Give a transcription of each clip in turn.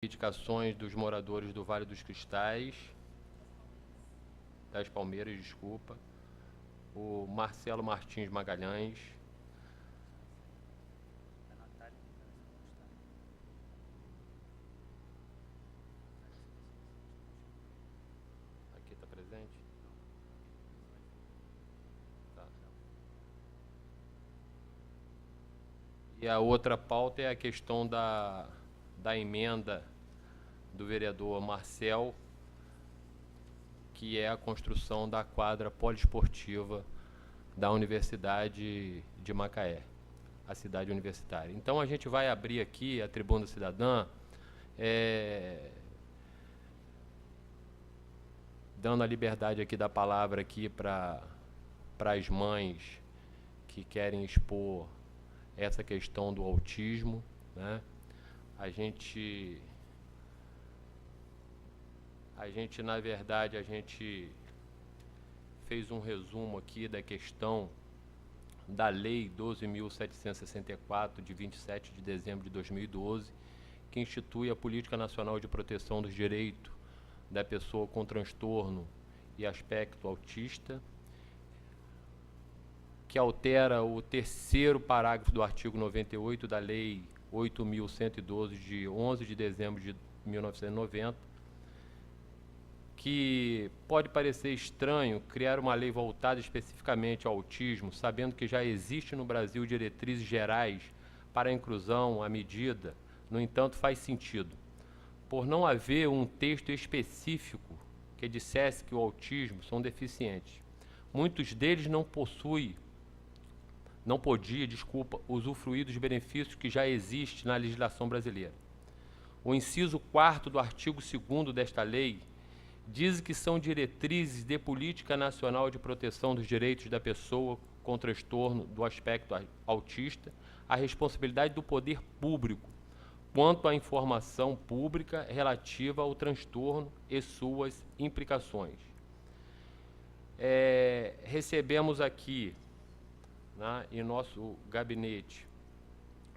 reivindicações dos moradores do Vale dos Cristais, das Palmeiras, desculpa, o Marcelo Martins Magalhães, aqui está presente? Tá. E a outra pauta é a questão da emenda do vereador Marcel, que é a construção da quadra poliesportiva da Universidade de Macaé, a cidade universitária. Então a gente vai abrir aqui a Tribuna Cidadã, dando a liberdade aqui da palavra aqui para as mães que querem expor essa questão do autismo, né? A gente, na verdade, a gente fez um resumo aqui da questão da Lei 12.764, de 27 de dezembro de 2012, que institui a Política Nacional de Proteção dos Direitos da Pessoa com Transtorno e Aspecto Autista, que altera o terceiro parágrafo do artigo 98 da Lei 8.112, de 11 de dezembro de 1990, que pode parecer estranho criar uma lei voltada especificamente ao autismo, sabendo que já existe no Brasil diretrizes gerais para a inclusão à medida. No entanto, faz sentido, por não haver um texto específico que dissesse que o autismo são deficientes. Muitos deles não podia usufruir dos benefícios que já existem na legislação brasileira. O inciso 4º do artigo 2º desta lei diz que são diretrizes de política nacional de proteção dos direitos da pessoa com transtorno do aspecto autista a responsabilidade do poder público quanto à informação pública relativa ao transtorno e suas implicações. Recebemos aqui, né, em nosso gabinete,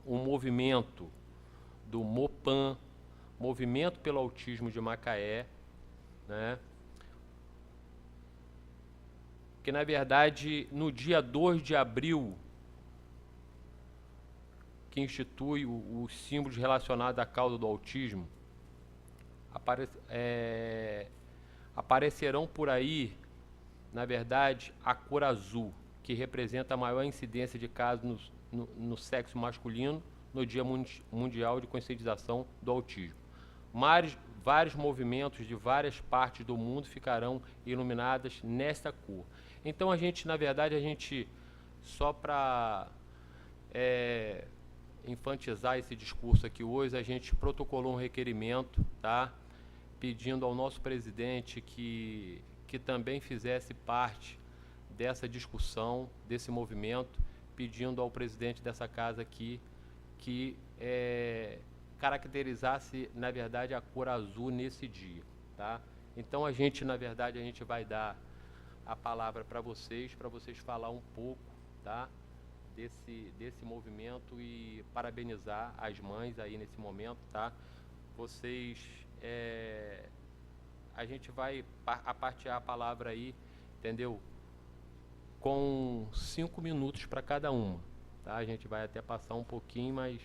um movimento do MOPAN, Movimento pelo Autismo de Macaé, né, que, na verdade, no dia 2 de abril, que institui os símbolos relacionados à causa do autismo, aparecerão por aí, na verdade, a cor azul, que representa a maior incidência de casos no sexo masculino no Dia Mundial de Conscientização do Autismo. Vários movimentos de várias partes do mundo ficarão iluminadas nesta cor. Então a gente, na verdade, só para enfatizar esse discurso aqui hoje, a gente protocolou um requerimento, tá? Pedindo ao nosso presidente que também fizesse parte dessa discussão, desse movimento, pedindo ao presidente dessa casa aqui que caracterizasse, na verdade, a cor azul nesse dia, tá? Então a gente, na verdade, a gente vai dar a palavra para vocês falar um pouco, tá, desse movimento e parabenizar as mães aí nesse momento, tá? A gente vai partilhar a palavra aí, entendeu? Com 5 minutos para cada uma, tá? A gente vai até passar um pouquinho, mas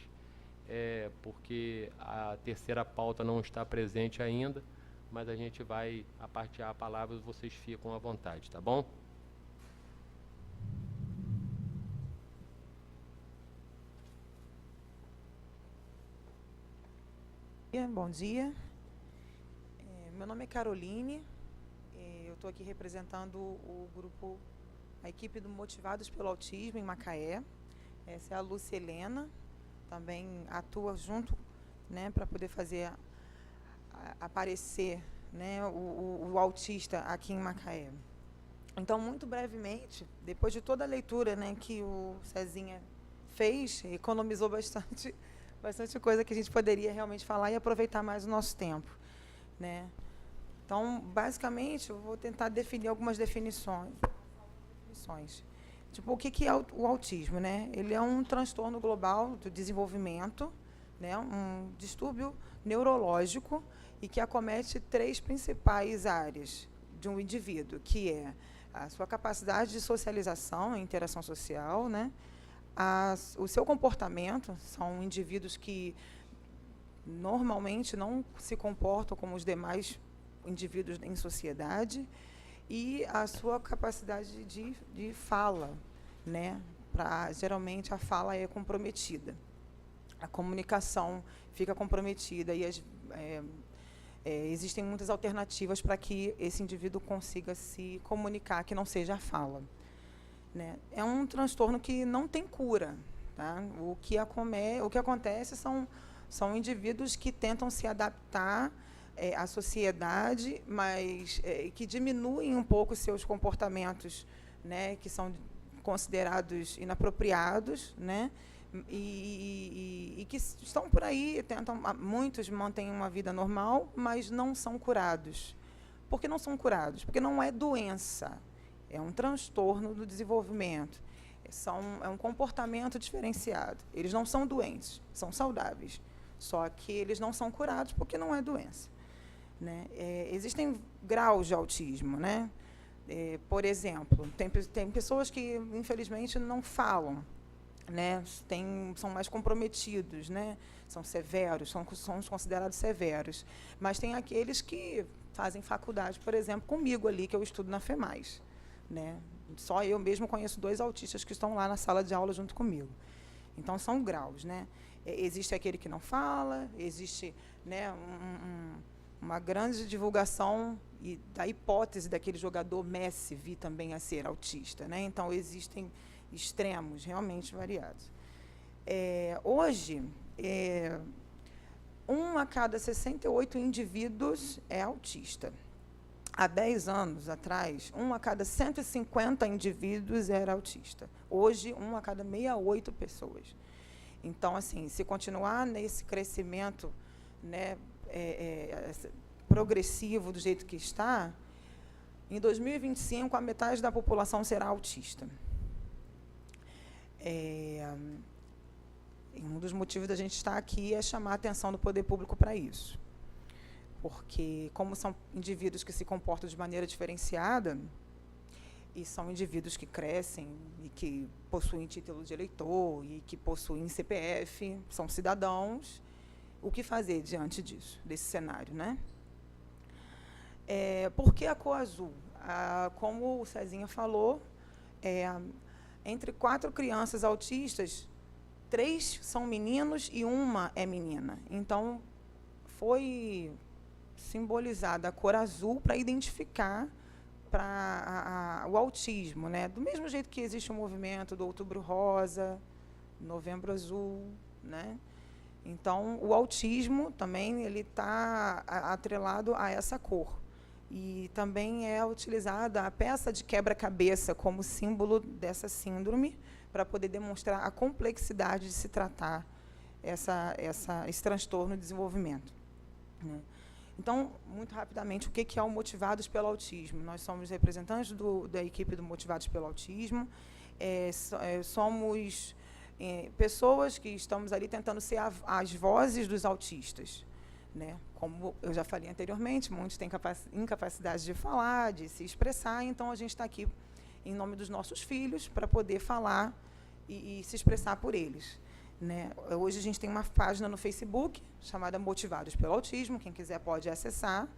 porque a terceira pauta não está presente ainda, mas a gente vai partilhar a palavra e vocês ficam à vontade, tá bom? Bom dia, meu nome é Caroline, eu estou aqui representando o grupo, a equipe do Motivados pelo Autismo em Macaé. Essa é a Lúcia Helena, também atua junto, né, para poder fazer aparecer, né, o autista aqui em Macaé. Então, muito brevemente, depois de toda a leitura, né, que o Cezinha fez, economizou bastante coisa que a gente poderia realmente falar e aproveitar mais o nosso tempo, né? Então, basicamente, eu vou tentar definir algumas definições. Tipo, o que é o autismo, né? Ele é um transtorno global do desenvolvimento, né, um distúrbio neurológico e que acomete 3 principais áreas de um indivíduo, que é a sua capacidade de socialização e interação social, né, o seu comportamento. São indivíduos que normalmente não se comportam como os demais indivíduos em sociedade, e a sua capacidade de fala, né? Geralmente a fala é comprometida, a comunicação fica comprometida, e existem muitas alternativas para que esse indivíduo consiga se comunicar, que não seja a fala, né? É um transtorno que não tem cura, tá? O que acontece são indivíduos que tentam se adaptar à sociedade, mas que diminuem um pouco seus comportamentos, né, que são considerados inapropriados, né, e que estão por aí, muitos mantêm uma vida normal, mas não são curados. Por que não são curados? Porque não é doença, é um transtorno do desenvolvimento. É um comportamento diferenciado. Eles não são doentes, são saudáveis. Só que eles não são curados porque não é doença, né? Existem graus de autismo, né? Por exemplo, tem pessoas que, infelizmente, não falam, né? São mais comprometidos, né? São severos, são considerados severos. Mas tem aqueles que fazem faculdade, por exemplo, comigo ali, que eu estudo na FEMAIS, né? Só eu mesmo conheço 2 autistas que estão lá na sala de aula junto comigo. Então, são graus, né? Existe aquele que não fala, existe, né, uma grande divulgação da hipótese daquele jogador Messi vir também a ser autista, né? Então, existem extremos realmente variados. Hoje, 1 a cada 68 indivíduos é autista. Há 10 anos atrás, 1 a cada 150 indivíduos era autista. Hoje, 1 a cada 68 pessoas. Então, assim, se continuar nesse crescimento, né, progressivo do jeito que está, em 2025 a metade da população será autista. Um dos motivos da gente estar aqui é chamar a atenção do poder público para isso. Porque, como são indivíduos que se comportam de maneira diferenciada, e são indivíduos que crescem e que possuem título de eleitor e que possuem CPF, são cidadãos, o que fazer diante disso, desse cenário, né? Por que a cor azul? Como o Cezinha falou, entre 4 crianças autistas, 3 são meninos e 1 é menina. Então, foi simbolizada a cor azul para identificar o autismo, né? Do mesmo jeito que existe o movimento do Outubro Rosa, Novembro Azul, né? Então, o autismo também ele está atrelado a essa cor. E também é utilizada a peça de quebra-cabeça como símbolo dessa síndrome, para poder demonstrar a complexidade de se tratar esse transtorno de desenvolvimento, né? Então, muito rapidamente, o que é o Motivados pelo Autismo? Nós somos representantes da equipe do Motivados pelo Autismo, somos pessoas que estamos ali tentando ser as vozes dos autistas, né? Como eu já falei anteriormente, muitos têm incapacidade de falar, de se expressar, então a gente está aqui em nome dos nossos filhos para poder falar e se expressar por eles, né? Hoje a gente tem uma página no Facebook chamada Motivados pelo Autismo, quem quiser pode acessar,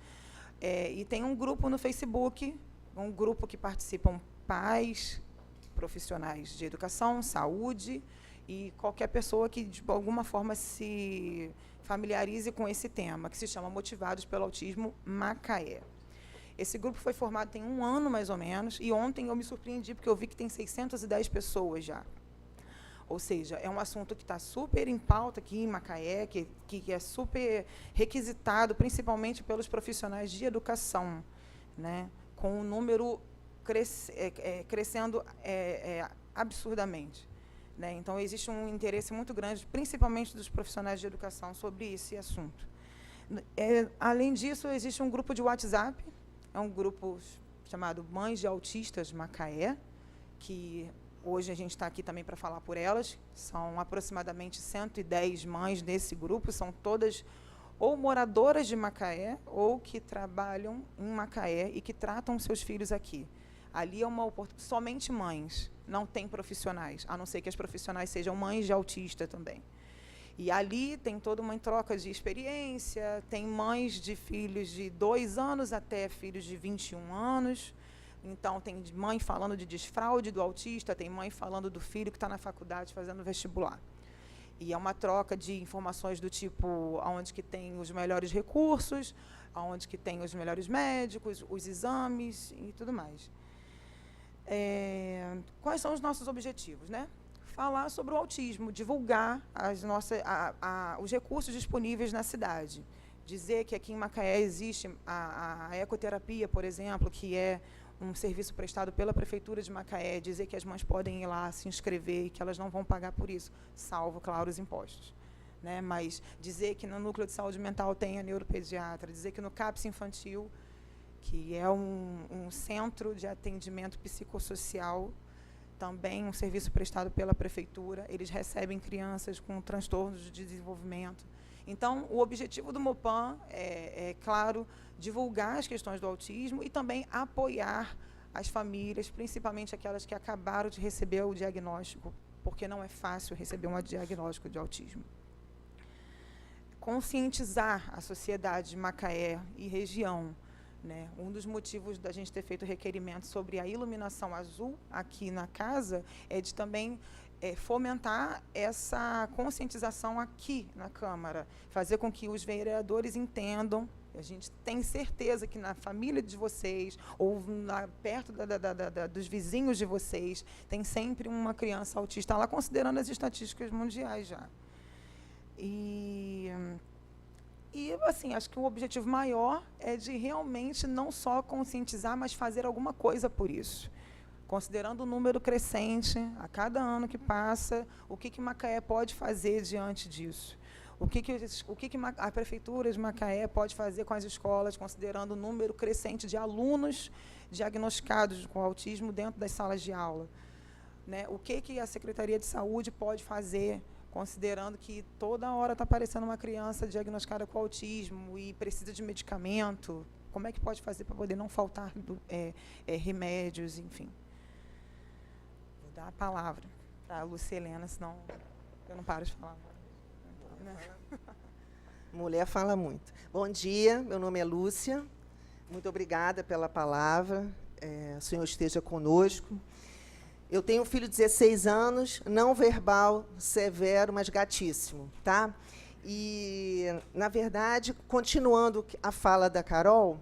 e tem um grupo no Facebook, um grupo que participam pais, profissionais de educação, saúde e qualquer pessoa que de alguma forma se familiarize com esse tema, que se chama Motivados pelo Autismo Macaé. Esse grupo foi formado tem 1 ano mais ou menos, e ontem eu me surpreendi porque eu vi que tem 610 pessoas já. Ou seja, é um assunto que está super em pauta aqui em Macaé, que é super requisitado, principalmente pelos profissionais de educação, né? Com o número crescendo absurdamente, né? Então, existe um interesse muito grande, principalmente dos profissionais de educação, sobre esse assunto. Além disso, existe um grupo de WhatsApp, é um grupo chamado Mães de Autistas Macaé, que hoje a gente está aqui também para falar por elas. São aproximadamente 110 mães desse grupo, são todas ou moradoras de Macaé ou que trabalham em Macaé e que tratam seus filhos aqui. Ali é uma oportunidade, somente mães, não tem profissionais, a não ser que as profissionais sejam mães de autista também. E ali tem toda uma troca de experiência, tem mães de filhos de 2 anos até filhos de 21 anos. Então, tem mãe falando de desfraude do autista, tem mãe falando do filho que está na faculdade fazendo vestibular. E é uma troca de informações do tipo, aonde que tem os melhores recursos, aonde que tem os melhores médicos, os exames e tudo mais. Quais são os nossos objetivos, né? Falar sobre o autismo, divulgar os recursos disponíveis na cidade. Dizer que aqui em Macaé existe a ecoterapia, por exemplo, que é um serviço prestado pela Prefeitura de Macaé, dizer que as mães podem ir lá se inscrever e que elas não vão pagar por isso, salvo, claro, os impostos. Né? Mas dizer que no Núcleo de Saúde Mental tem a neuropediatra, dizer que no CAPS Infantil, que é um centro de atendimento psicossocial, também um serviço prestado pela Prefeitura, eles recebem crianças com transtornos de desenvolvimento. Então, o objetivo do MOPAN claro, divulgar as questões do autismo e também apoiar as famílias, principalmente aquelas que acabaram de receber o diagnóstico, porque não é fácil receber um diagnóstico de autismo. Conscientizar a sociedade de Macaé e região. Né? Um dos motivos da gente ter feito requerimento sobre a iluminação azul aqui na casa é de também fomentar essa conscientização aqui na Câmara, fazer com que os vereadores entendam. A gente tem certeza que na família de vocês, ou perto dos vizinhos de vocês, tem sempre uma criança autista lá, considerando as estatísticas mundiais já. E assim, acho que o objetivo maior é de realmente não só conscientizar, mas fazer alguma coisa por isso. Considerando o número crescente, a cada ano que passa, o que Macaé pode fazer diante disso? O que a Prefeitura de Macaé pode fazer com as escolas, considerando o número crescente de alunos diagnosticados com autismo dentro das salas de aula? Né? O que a Secretaria de Saúde pode fazer, considerando que toda hora está aparecendo uma criança diagnosticada com autismo e precisa de medicamento? Como é que pode fazer para poder não faltar remédios, enfim? Vou dar a palavra para a Lúcia Helena, senão eu não paro de falar. Mulher fala muito. Bom dia, meu nome é Lúcia. Muito obrigada pela palavra. O senhor esteja conosco. Eu tenho um filho de 16 anos, não verbal, severo, mas gatíssimo, tá? E, na verdade, continuando a fala da Carol,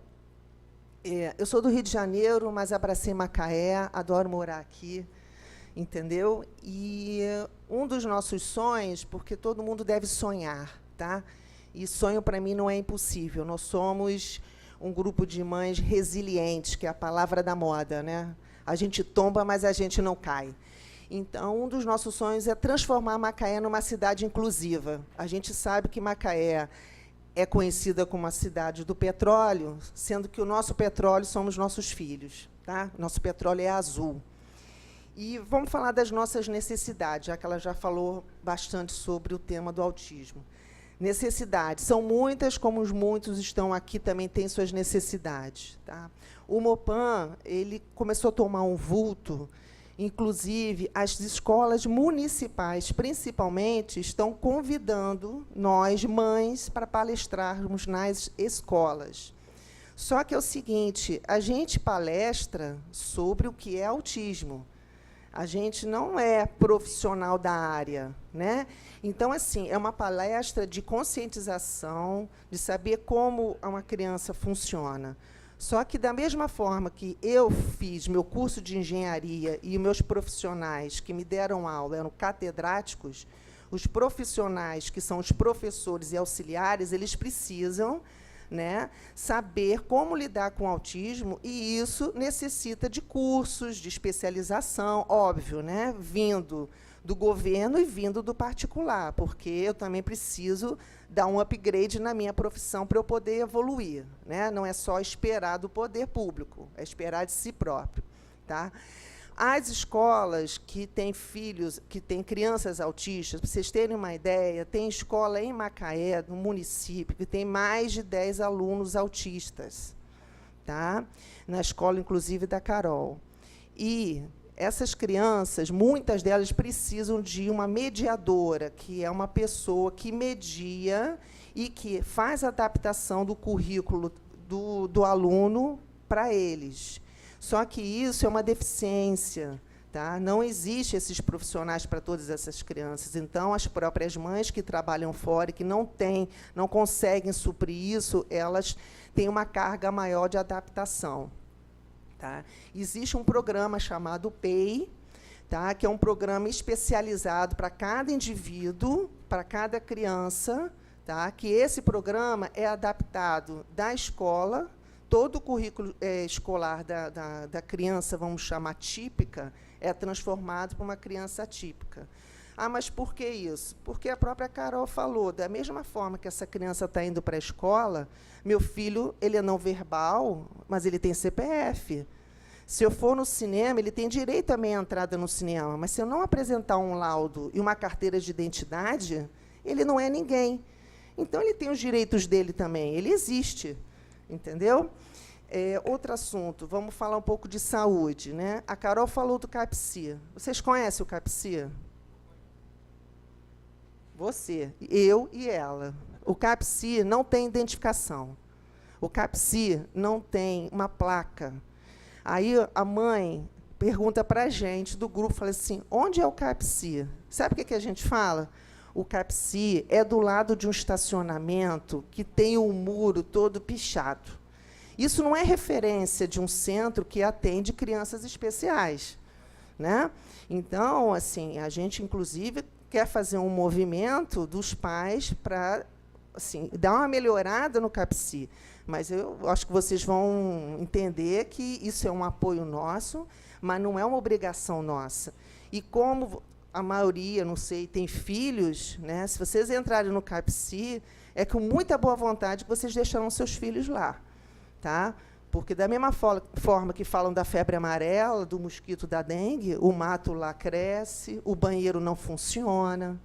eu sou do Rio de Janeiro, mas abracei Macaé, adoro morar aqui, entendeu? E um dos nossos sonhos, porque todo mundo deve sonhar, tá? E sonho, para mim, não é impossível. Nós somos um grupo de mães resilientes, que é a palavra da moda, né? A gente tomba, mas a gente não cai. Então, um dos nossos sonhos é transformar Macaé numa cidade inclusiva. A gente sabe que Macaé é conhecida como a cidade do petróleo, sendo que o nosso petróleo somos nossos filhos, tá? Nosso petróleo é azul. E vamos falar das nossas necessidades, já que ela já falou bastante sobre o tema do autismo. Necessidades. São muitas, como os muitos estão aqui, também têm suas necessidades. Tá? O MOPAN ele começou a tomar um vulto, inclusive as escolas municipais, principalmente, estão convidando nós, mães, para palestrarmos nas escolas. Só que é o seguinte, a gente palestra sobre o que é autismo. A gente não é profissional da área, né? Então, assim, é uma palestra de conscientização, de saber como uma criança funciona. Só que, da mesma forma que eu fiz meu curso de engenharia e meus profissionais que me deram aula eram catedráticos, os profissionais, que são os professores e auxiliares, eles precisam, né, saber como lidar com o autismo, e isso necessita de cursos, de especialização, óbvio, né, vindo do governo e vindo do particular, porque eu também preciso dar um upgrade na minha profissão para eu poder evoluir. Né? Não é só esperar do poder público, é esperar de si próprio. Tá? As escolas que têm filhos, que têm crianças autistas, para vocês terem uma ideia, tem escola em Macaé, no município, que tem mais de 10 alunos autistas, tá? Na escola, inclusive, da Carol. E essas crianças, muitas delas precisam de uma mediadora, que é uma pessoa que media e que faz a adaptação do currículo do aluno para eles. Só que isso é uma deficiência, tá? Não existe esses profissionais para todas essas crianças. Então, as próprias mães que trabalham fora e que não conseguem suprir isso, elas têm uma carga maior de adaptação. Tá? Existe um programa chamado PEI, tá? Que é um programa especializado para cada indivíduo, para cada criança, tá? Que esse programa é adaptado da escola. Todo o currículo escolar da criança, vamos chamar típica, é transformado para uma criança atípica. Ah, mas por que isso? Porque a própria Carol falou, da mesma forma que essa criança está indo para a escola, meu filho ele é não verbal, mas ele tem CPF. Se eu for no cinema, ele tem direito à meia entrada no cinema, mas se eu não apresentar um laudo e uma carteira de identidade, ele não é ninguém. Então, ele tem os direitos dele também, ele existe. Entendeu? Outro assunto, vamos falar um pouco de saúde, né? A Carol falou do CAPSI. Vocês conhecem o CAPSI? Você, eu e ela. O CAPSI não tem identificação. O CAPSI não tem uma placa. Aí a mãe pergunta para a gente do grupo, fala assim, onde é o CAPSI? Sabe o que a gente fala? O CAPSI é do lado de um estacionamento que tem um muro todo pichado. Isso não é referência de um centro que atende crianças especiais, né? Então, assim, a gente, inclusive, quer fazer um movimento dos pais para, assim, dar uma melhorada no CAPSI. Mas eu acho que vocês vão entender que isso é um apoio nosso, mas não é uma obrigação nossa. E como a maioria, não sei, tem filhos, né? Se vocês entrarem no CAPSI, é com muita boa vontade que vocês deixarão seus filhos lá, tá? Porque, da mesma forma que falam da febre amarela, do mosquito da dengue, o mato lá cresce, o banheiro não funciona,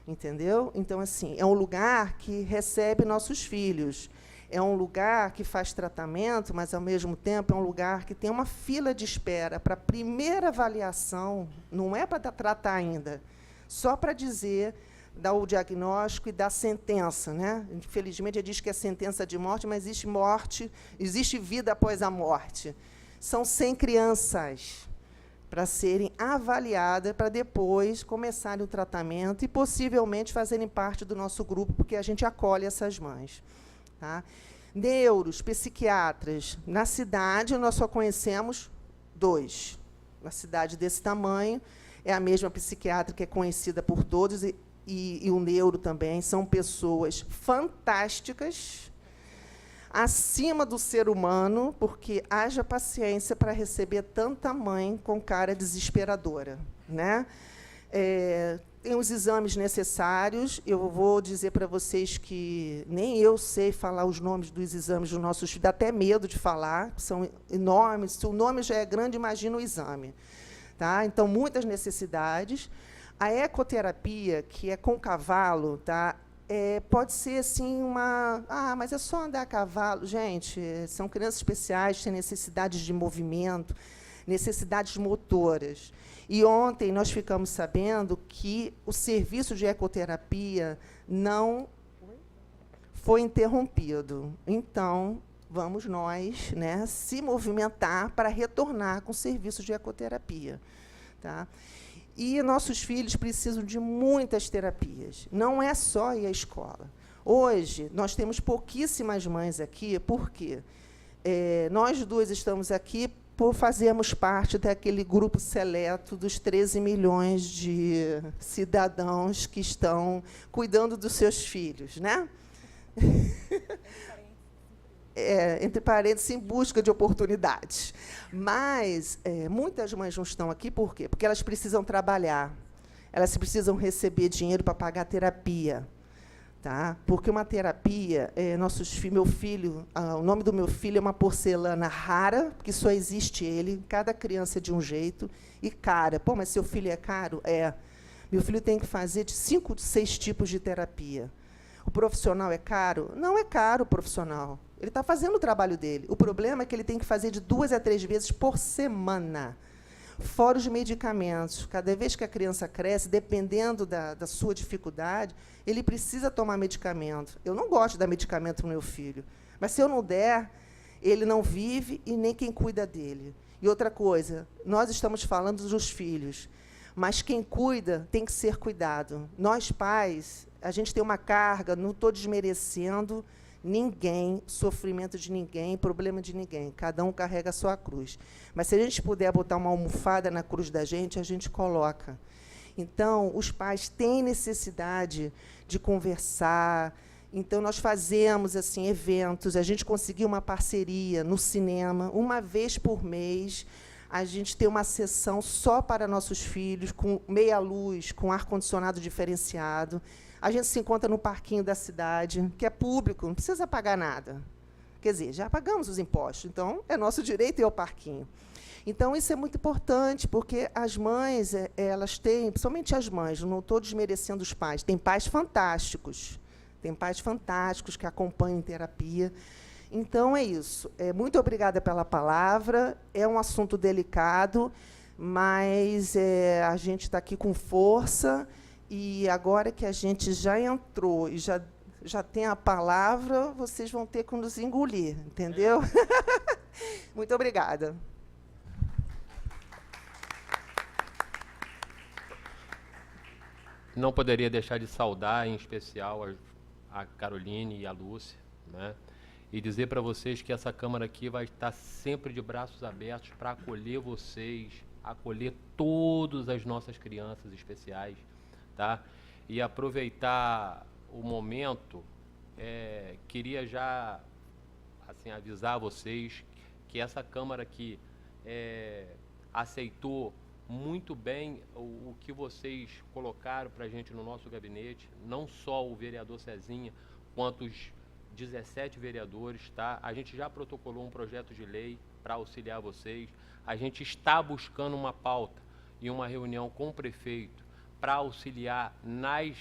entendeu? Então, assim, é um lugar que recebe nossos filhos. É um lugar que faz tratamento, mas, ao mesmo tempo, é um lugar que tem uma fila de espera para a primeira avaliação, não é para tratar ainda, só para dizer, dar o diagnóstico e dar sentença, né? Infelizmente, diz que é sentença de morte, mas existe morte, existe vida após a morte. São 100 crianças para serem avaliadas, para depois começarem o tratamento e, possivelmente, fazerem parte do nosso grupo, porque a gente acolhe essas mães. Tá? Neuros, psiquiatras. Na cidade, nós só conhecemos 2. Na cidade desse tamanho, é a mesma psiquiatra que é conhecida por todos, e o neuro também. São pessoas fantásticas, acima do ser humano, porque haja paciência para receber tanta mãe com cara desesperadora, né? Tem os exames necessários. Eu vou dizer para vocês que nem eu sei falar os nomes dos exames dos nossos filhos, dá até medo de falar, são enormes. Se o nome já é grande, imagina o exame. Tá? Então, muitas necessidades. A ecoterapia, que é com cavalo, tá? Pode ser assim uma... Ah, mas é só andar a cavalo. Gente, são crianças especiais, têm necessidades de movimento, necessidades motoras. E ontem nós ficamos sabendo que o serviço de ecoterapia não foi interrompido. Então, vamos nós, né, se movimentar para retornar com o serviço de ecoterapia. Tá? E nossos filhos precisam de muitas terapias. Não é só ir à escola. Hoje, nós temos pouquíssimas mães aqui, porque nós duas estamos aqui por fazermos parte daquele grupo seleto dos 13 milhões de cidadãos que estão cuidando dos seus filhos, né? Entre parênteses, em busca de oportunidades. Mas muitas mães não estão aqui, por quê? Porque elas precisam trabalhar, elas precisam receber dinheiro para pagar a terapia. tá? Porque uma terapia, meu filho, o nome do meu filho é uma porcelana rara, porque só existe ele, cada criança é de um jeito, e cara. Pô, mas seu filho é caro? É. Meu filho tem que fazer de 5, 6 tipos de terapia. O profissional é caro? Não é caro o profissional. Ele está fazendo o trabalho dele. O problema é que ele tem que fazer de 2 a 3 vezes por semana. Fora os medicamentos. Cada vez que a criança cresce, dependendo da sua dificuldade, ele precisa tomar medicamento. Eu não gosto de dar medicamento para o meu filho, mas, se eu não der, ele não vive e nem quem cuida dele. E outra coisa, nós estamos falando dos filhos, mas quem cuida tem que ser cuidado. Nós, pais, a gente tem uma carga, não estou desmerecendo ninguém, sofrimento de ninguém, problema de ninguém. Cada um carrega a sua cruz. Mas, se a gente puder botar uma almofada na cruz da gente, a gente coloca. Então, os pais têm necessidade de conversar. Então, nós fazemos assim eventos. A gente conseguiu uma parceria no cinema, uma vez por mês. A gente tem uma sessão só para nossos filhos, com meia luz, com ar-condicionado diferenciado. A gente se encontra no parquinho da cidade, que é público, não precisa pagar nada. Quer dizer, já pagamos os impostos, então é nosso direito ir ao parquinho. Então, isso é muito importante, porque as mães, elas têm, principalmente as mães, não estou desmerecendo os pais, tem pais fantásticos que acompanham em terapia. Então, é isso. Muito obrigada pela palavra. É um assunto delicado, mas a gente está aqui com força, e agora que a gente já entrou e já tem a palavra, vocês vão ter que nos engolir, entendeu? Muito obrigada. Não poderia deixar de saudar, em especial, a Caroline e a Lúcia, né? E dizer para vocês que essa Câmara aqui vai estar sempre de braços abertos para acolher vocês, acolher todas as nossas crianças especiais, tá? E aproveitar o momento, queria já assim, avisar vocês que essa Câmara aqui aceitou muito bem o que vocês colocaram para a gente no nosso gabinete, não só o vereador Cezinha, quanto os 17 vereadores, tá? A gente já protocolou um projeto de lei para auxiliar vocês. A gente está buscando uma pauta e uma reunião com o prefeito para auxiliar nas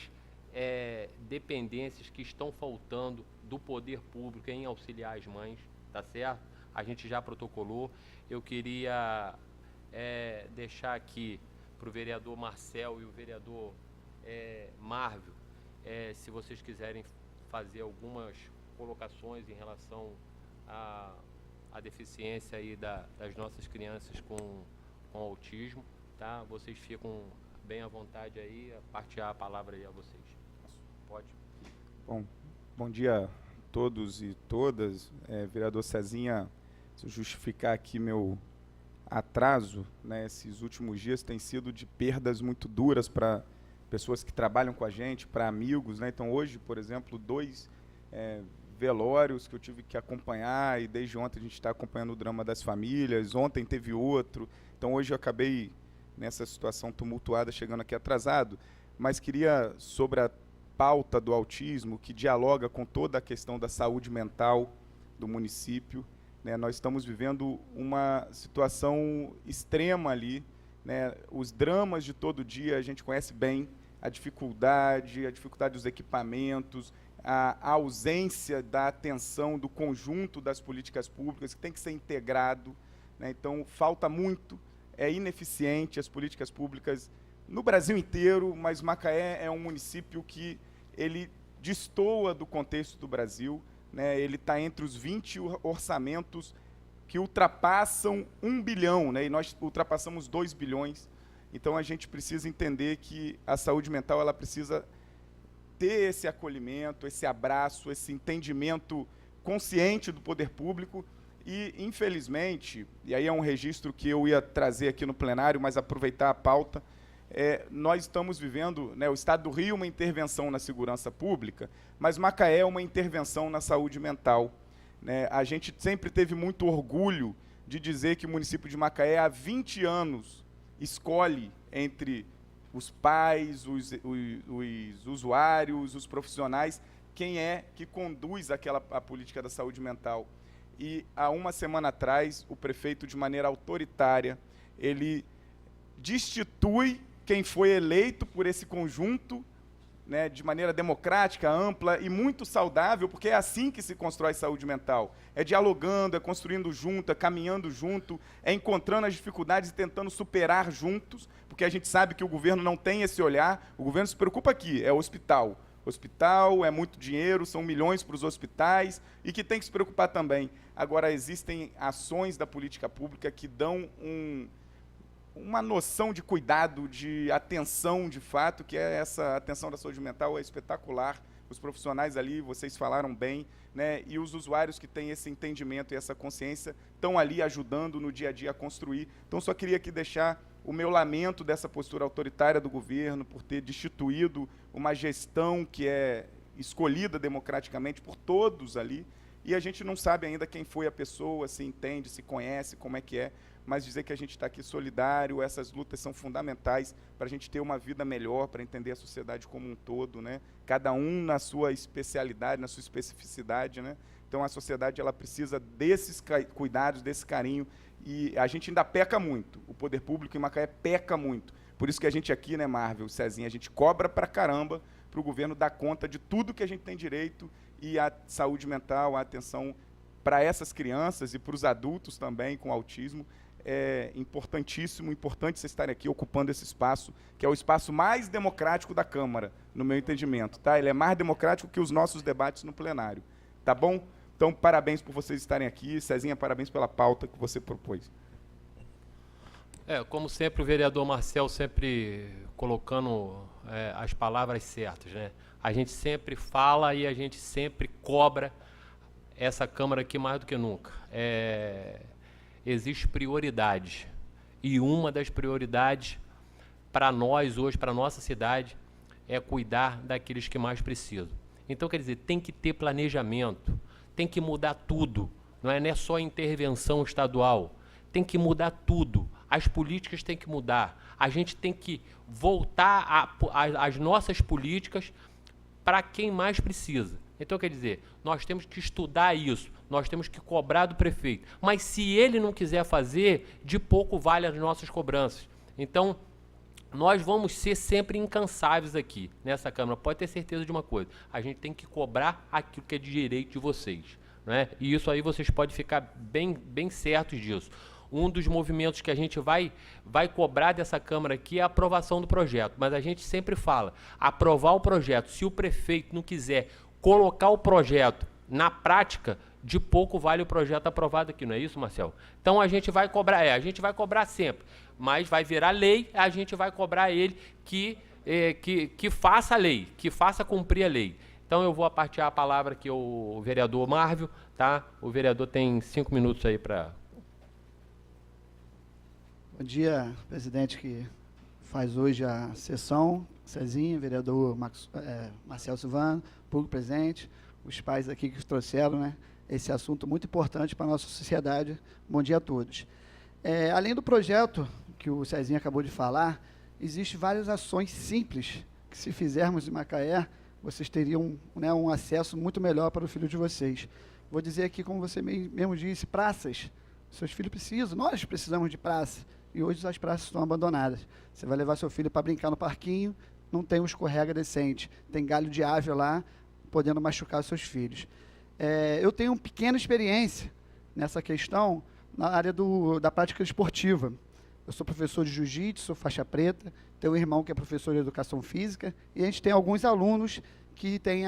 dependências que estão faltando do poder público em auxiliar as mães, tá certo? A gente já protocolou. Eu queria deixar aqui para o vereador Marcel e o vereador Marvio, se vocês quiserem fazer algumas colocações em relação à deficiência aí das nossas crianças com autismo, tá? Vocês ficam bem à vontade aí, a partilhar a palavra aí a vocês. Pode. Bom dia a todos e todas. Vereador Cezinha, se eu justificar aqui meu atraso, né, esses últimos dias têm sido de perdas muito duras para pessoas que trabalham com a gente, para amigos, né? Então, hoje, por exemplo, 2 velórios que eu tive que acompanhar, e desde ontem a gente está acompanhando o drama das famílias. Ontem teve outro. Então, hoje eu acabei nessa situação tumultuada, chegando aqui atrasado, mas queria, sobre a pauta do autismo, que dialoga com toda a questão da saúde mental do município, né? Nós estamos vivendo uma situação extrema ali, né? Os dramas de todo dia a gente conhece bem, a dificuldade dos equipamentos, a ausência da atenção do conjunto das políticas públicas, que tem que ser integrado, né? Então, falta muito, é ineficiente as políticas públicas no Brasil inteiro, mas Macaé é um município que ele destoa do contexto do Brasil, né? Ele está entre os 20 orçamentos que ultrapassam 1 bilhão, né? E nós ultrapassamos 2 bilhões. Então, a gente precisa entender que a saúde mental ela precisa ter esse acolhimento, esse abraço, esse entendimento consciente do poder público. E, infelizmente, e aí é um registro que eu ia trazer aqui no plenário, mas aproveitar a pauta, nós estamos vivendo, né, o Estado do Rio uma intervenção na segurança pública, mas Macaé é uma intervenção na saúde mental, né? A gente sempre teve muito orgulho de dizer que o município de Macaé, há 20 anos, escolhe entre os pais, os usuários, os profissionais, quem é que conduz a política da saúde mental. E há uma semana atrás, o prefeito, de maneira autoritária, ele destitui quem foi eleito por esse conjunto, né, de maneira democrática, ampla e muito saudável, porque é assim que se constrói saúde mental. É dialogando, é construindo junto, é caminhando junto, é encontrando as dificuldades e tentando superar juntos, porque a gente sabe que o governo não tem esse olhar, o governo se preocupa aqui, é o hospital. Hospital é muito dinheiro, são milhões para os hospitais, e que tem que se preocupar também. Agora, existem ações da política pública que dão uma noção de cuidado, de atenção, de fato, que é essa atenção da saúde mental, é espetacular. Os profissionais ali, vocês falaram bem, né, e os usuários que têm esse entendimento e essa consciência estão ali ajudando no dia a dia a construir. Então, só queria aqui deixar o meu lamento dessa postura autoritária do governo por ter destituído uma gestão que é escolhida democraticamente por todos ali, e a gente não sabe ainda quem foi a pessoa, se entende, se conhece, como é que é, mas dizer que a gente está aqui solidário, essas lutas são fundamentais para a gente ter uma vida melhor, para entender a sociedade como um todo, né? Cada um na sua especialidade, na sua especificidade, né? Então, a sociedade ela precisa desses cuidados, desse carinho, e a gente ainda peca muito, o poder público em Macaé peca muito. Por isso que a gente aqui, né, Marvel, Cezinha, a gente cobra pra caramba para o governo dar conta de tudo que a gente tem direito, e a saúde mental, a atenção para essas crianças e para os adultos também com autismo, é importantíssimo, importante vocês estarem aqui ocupando esse espaço, que é o espaço mais democrático da Câmara, no meu entendimento, tá? Ele é mais democrático que os nossos debates no plenário, tá bom? Então, parabéns por vocês estarem aqui. Cezinha, parabéns pela pauta que você propôs. Como sempre, o vereador Marcel sempre colocando as palavras certas, né? A gente sempre fala e a gente sempre cobra essa Câmara aqui mais do que nunca. Existe prioridade, e uma das prioridades para nós hoje, para a nossa cidade, é cuidar daqueles que mais precisam. Então, quer dizer, tem que ter planejamento, tem que mudar tudo, não é só intervenção estadual, tem que mudar tudo, as políticas têm que mudar, a gente tem que voltar às nossas políticas para quem mais precisa. Então, quer dizer, nós temos que estudar isso, nós temos que cobrar do prefeito. Mas se ele não quiser fazer, de pouco vale as nossas cobranças. Então, nós vamos ser sempre incansáveis aqui, nessa Câmara. Pode ter certeza de uma coisa, a gente tem que cobrar aquilo que é de direito de vocês, né? E isso aí vocês podem ficar bem certos disso. Um dos movimentos que a gente vai cobrar dessa Câmara aqui é a aprovação do projeto. Mas a gente sempre fala, aprovar o projeto, se o prefeito não quiser colocar o projeto na prática, de pouco vale o projeto aprovado aqui, não é isso, Marcel? Então a gente vai cobrar, a gente vai cobrar sempre, mas vai virar lei, a gente vai cobrar ele que faça a lei, que faça cumprir a lei. Então eu vou partilhar a palavra aqui ao vereador Marvel, tá? O vereador tem 5 minutos aí para... Bom dia, presidente que faz hoje a sessão, Cezinha, vereador Marcel Silvano, público presente, os pais aqui que trouxeram, né, esse assunto muito importante para a nossa sociedade. Bom dia a todos. Além do projeto que o Cezinha acabou de falar, existem várias ações simples que, se fizermos em Macaé, vocês teriam, né, um acesso muito melhor para o filho de vocês. Vou dizer aqui, como você mesmo disse, praças. Seus filhos precisam, nós precisamos de praça. E hoje as praças estão abandonadas. Você vai levar seu filho para brincar no parquinho, não tem um escorrega decente, tem galho de árvore lá, podendo machucar seus filhos. Eu tenho uma pequena experiência nessa questão na área da prática esportiva. Eu sou professor de jiu-jitsu, sou faixa preta, tenho um irmão que é professor de educação física, e a gente tem alguns alunos que têm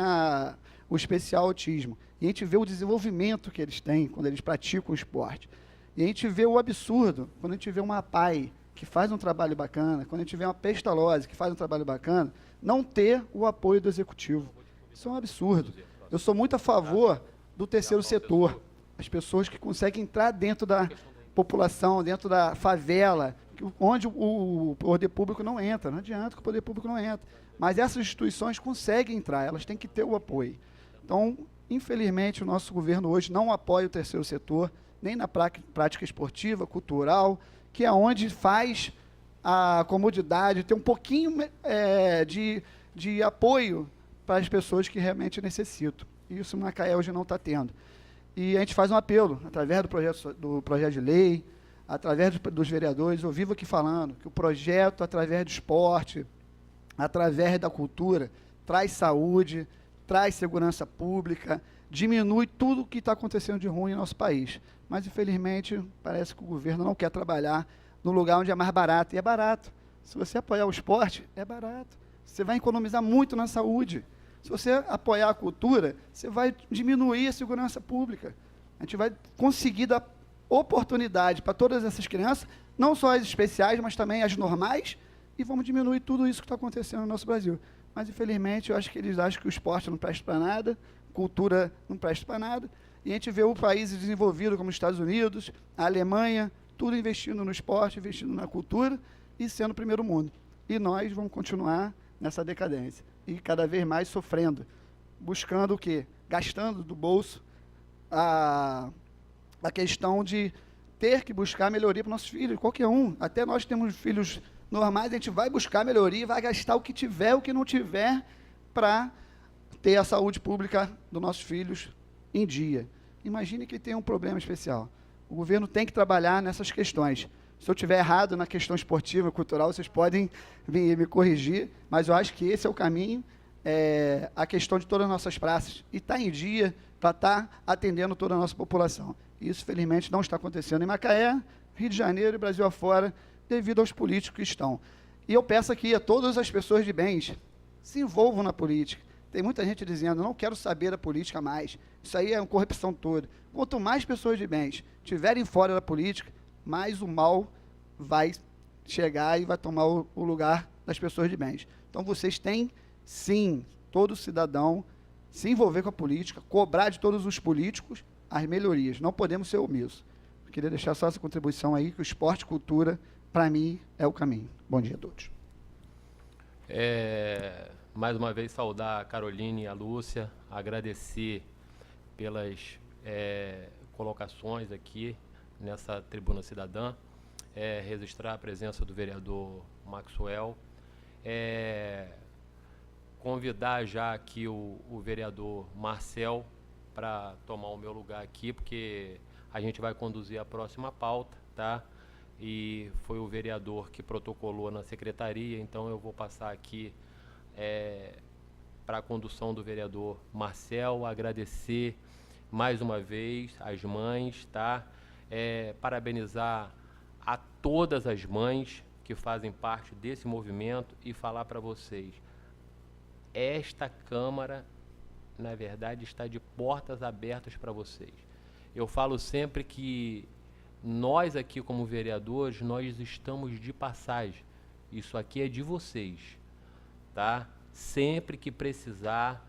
o especial autismo. E a gente vê o desenvolvimento que eles têm quando eles praticam o esporte. E a gente vê o absurdo quando a gente vê uma APAE que faz um trabalho bacana, quando a gente vê uma Pestalozzi que faz um trabalho bacana, não ter o apoio do executivo. Isso é um absurdo. Eu sou muito a favor do terceiro setor, as pessoas que conseguem entrar dentro da população, dentro da favela, onde o poder público não entra. Não adianta que o poder público não entra. Mas essas instituições conseguem entrar, elas têm que ter o apoio. Então, infelizmente, o nosso governo hoje não apoia o terceiro setor, nem na prática esportiva, cultural, que é onde faz a comodidade, ter um pouquinho de apoio para as pessoas que realmente necessitam. E isso Macaé hoje não está tendo. E a gente faz um apelo, através do projeto de lei, através dos vereadores. Eu vivo aqui falando que o projeto, através do esporte, através da cultura, traz saúde, traz segurança pública, diminui tudo o que está acontecendo de ruim em nosso país. Mas, infelizmente, parece que o governo não quer trabalhar no lugar onde é mais barato. E é barato. Se você apoiar o esporte, é barato. Você vai economizar muito na saúde. Se você apoiar a cultura, você vai diminuir a segurança pública. A gente vai conseguir dar oportunidade para todas essas crianças, não só as especiais, mas também as normais, e vamos diminuir tudo isso que está acontecendo no nosso Brasil. Mas, infelizmente, eu acho que eles acham que o esporte não presta para nada, cultura não presta para nada, e a gente vê o país desenvolvido como os Estados Unidos, a Alemanha, tudo investindo no esporte, investindo na cultura e sendo o primeiro mundo. E nós vamos continuar nessa decadência. E cada vez mais sofrendo, buscando o quê? Gastando do bolso a questão de ter que buscar melhoria para nossos filhos, qualquer um. Até nós temos filhos normais, a gente vai buscar melhoria, vai gastar o que tiver, o que não tiver, para ter a saúde pública dos nossos filhos em dia. Imagine que tem um problema especial. O governo tem que trabalhar nessas questões. Se eu estiver errado na questão esportiva, cultural, vocês podem vir me corrigir, mas eu acho que esse é o caminho, a questão de todas as nossas praças, e está em dia para estar atendendo toda a nossa população. Isso, felizmente, não está acontecendo em Macaé, Rio de Janeiro e Brasil afora, devido aos políticos que estão. E eu peço aqui a todas as pessoas de bens, se envolvam na política. Tem muita gente dizendo, não quero saber da política mais, isso aí é uma corrupção toda. Quanto mais pessoas de bens estiverem fora da política, mais o mal vai chegar e vai tomar o lugar das pessoas de bens. Então, vocês têm, sim, todo cidadão, se envolver com a política, cobrar de todos os políticos as melhorias. Não podemos ser omissos. Eu queria deixar só essa contribuição aí, que o esporte e cultura, para mim, é o caminho. Bom dia a todos. Mais uma vez, saudar a Caroline e a Lúcia, agradecer pelas colocações aqui nessa tribuna cidadã, registrar a presença do vereador Maxwell, convidar já aqui o vereador Marcel para tomar o meu lugar aqui, porque a gente vai conduzir a próxima pauta, tá? E foi o vereador que protocolou na secretaria, então eu vou passar aqui para a condução do vereador Marcel, agradecer mais uma vez as mães, tá? Parabenizar a todas as mães que fazem parte desse movimento e falar para vocês, esta Câmara, na verdade, está de portas abertas para vocês. Eu falo sempre que nós aqui como vereadores, nós estamos de passagem. Isso aqui é de vocês, tá? Sempre que precisar,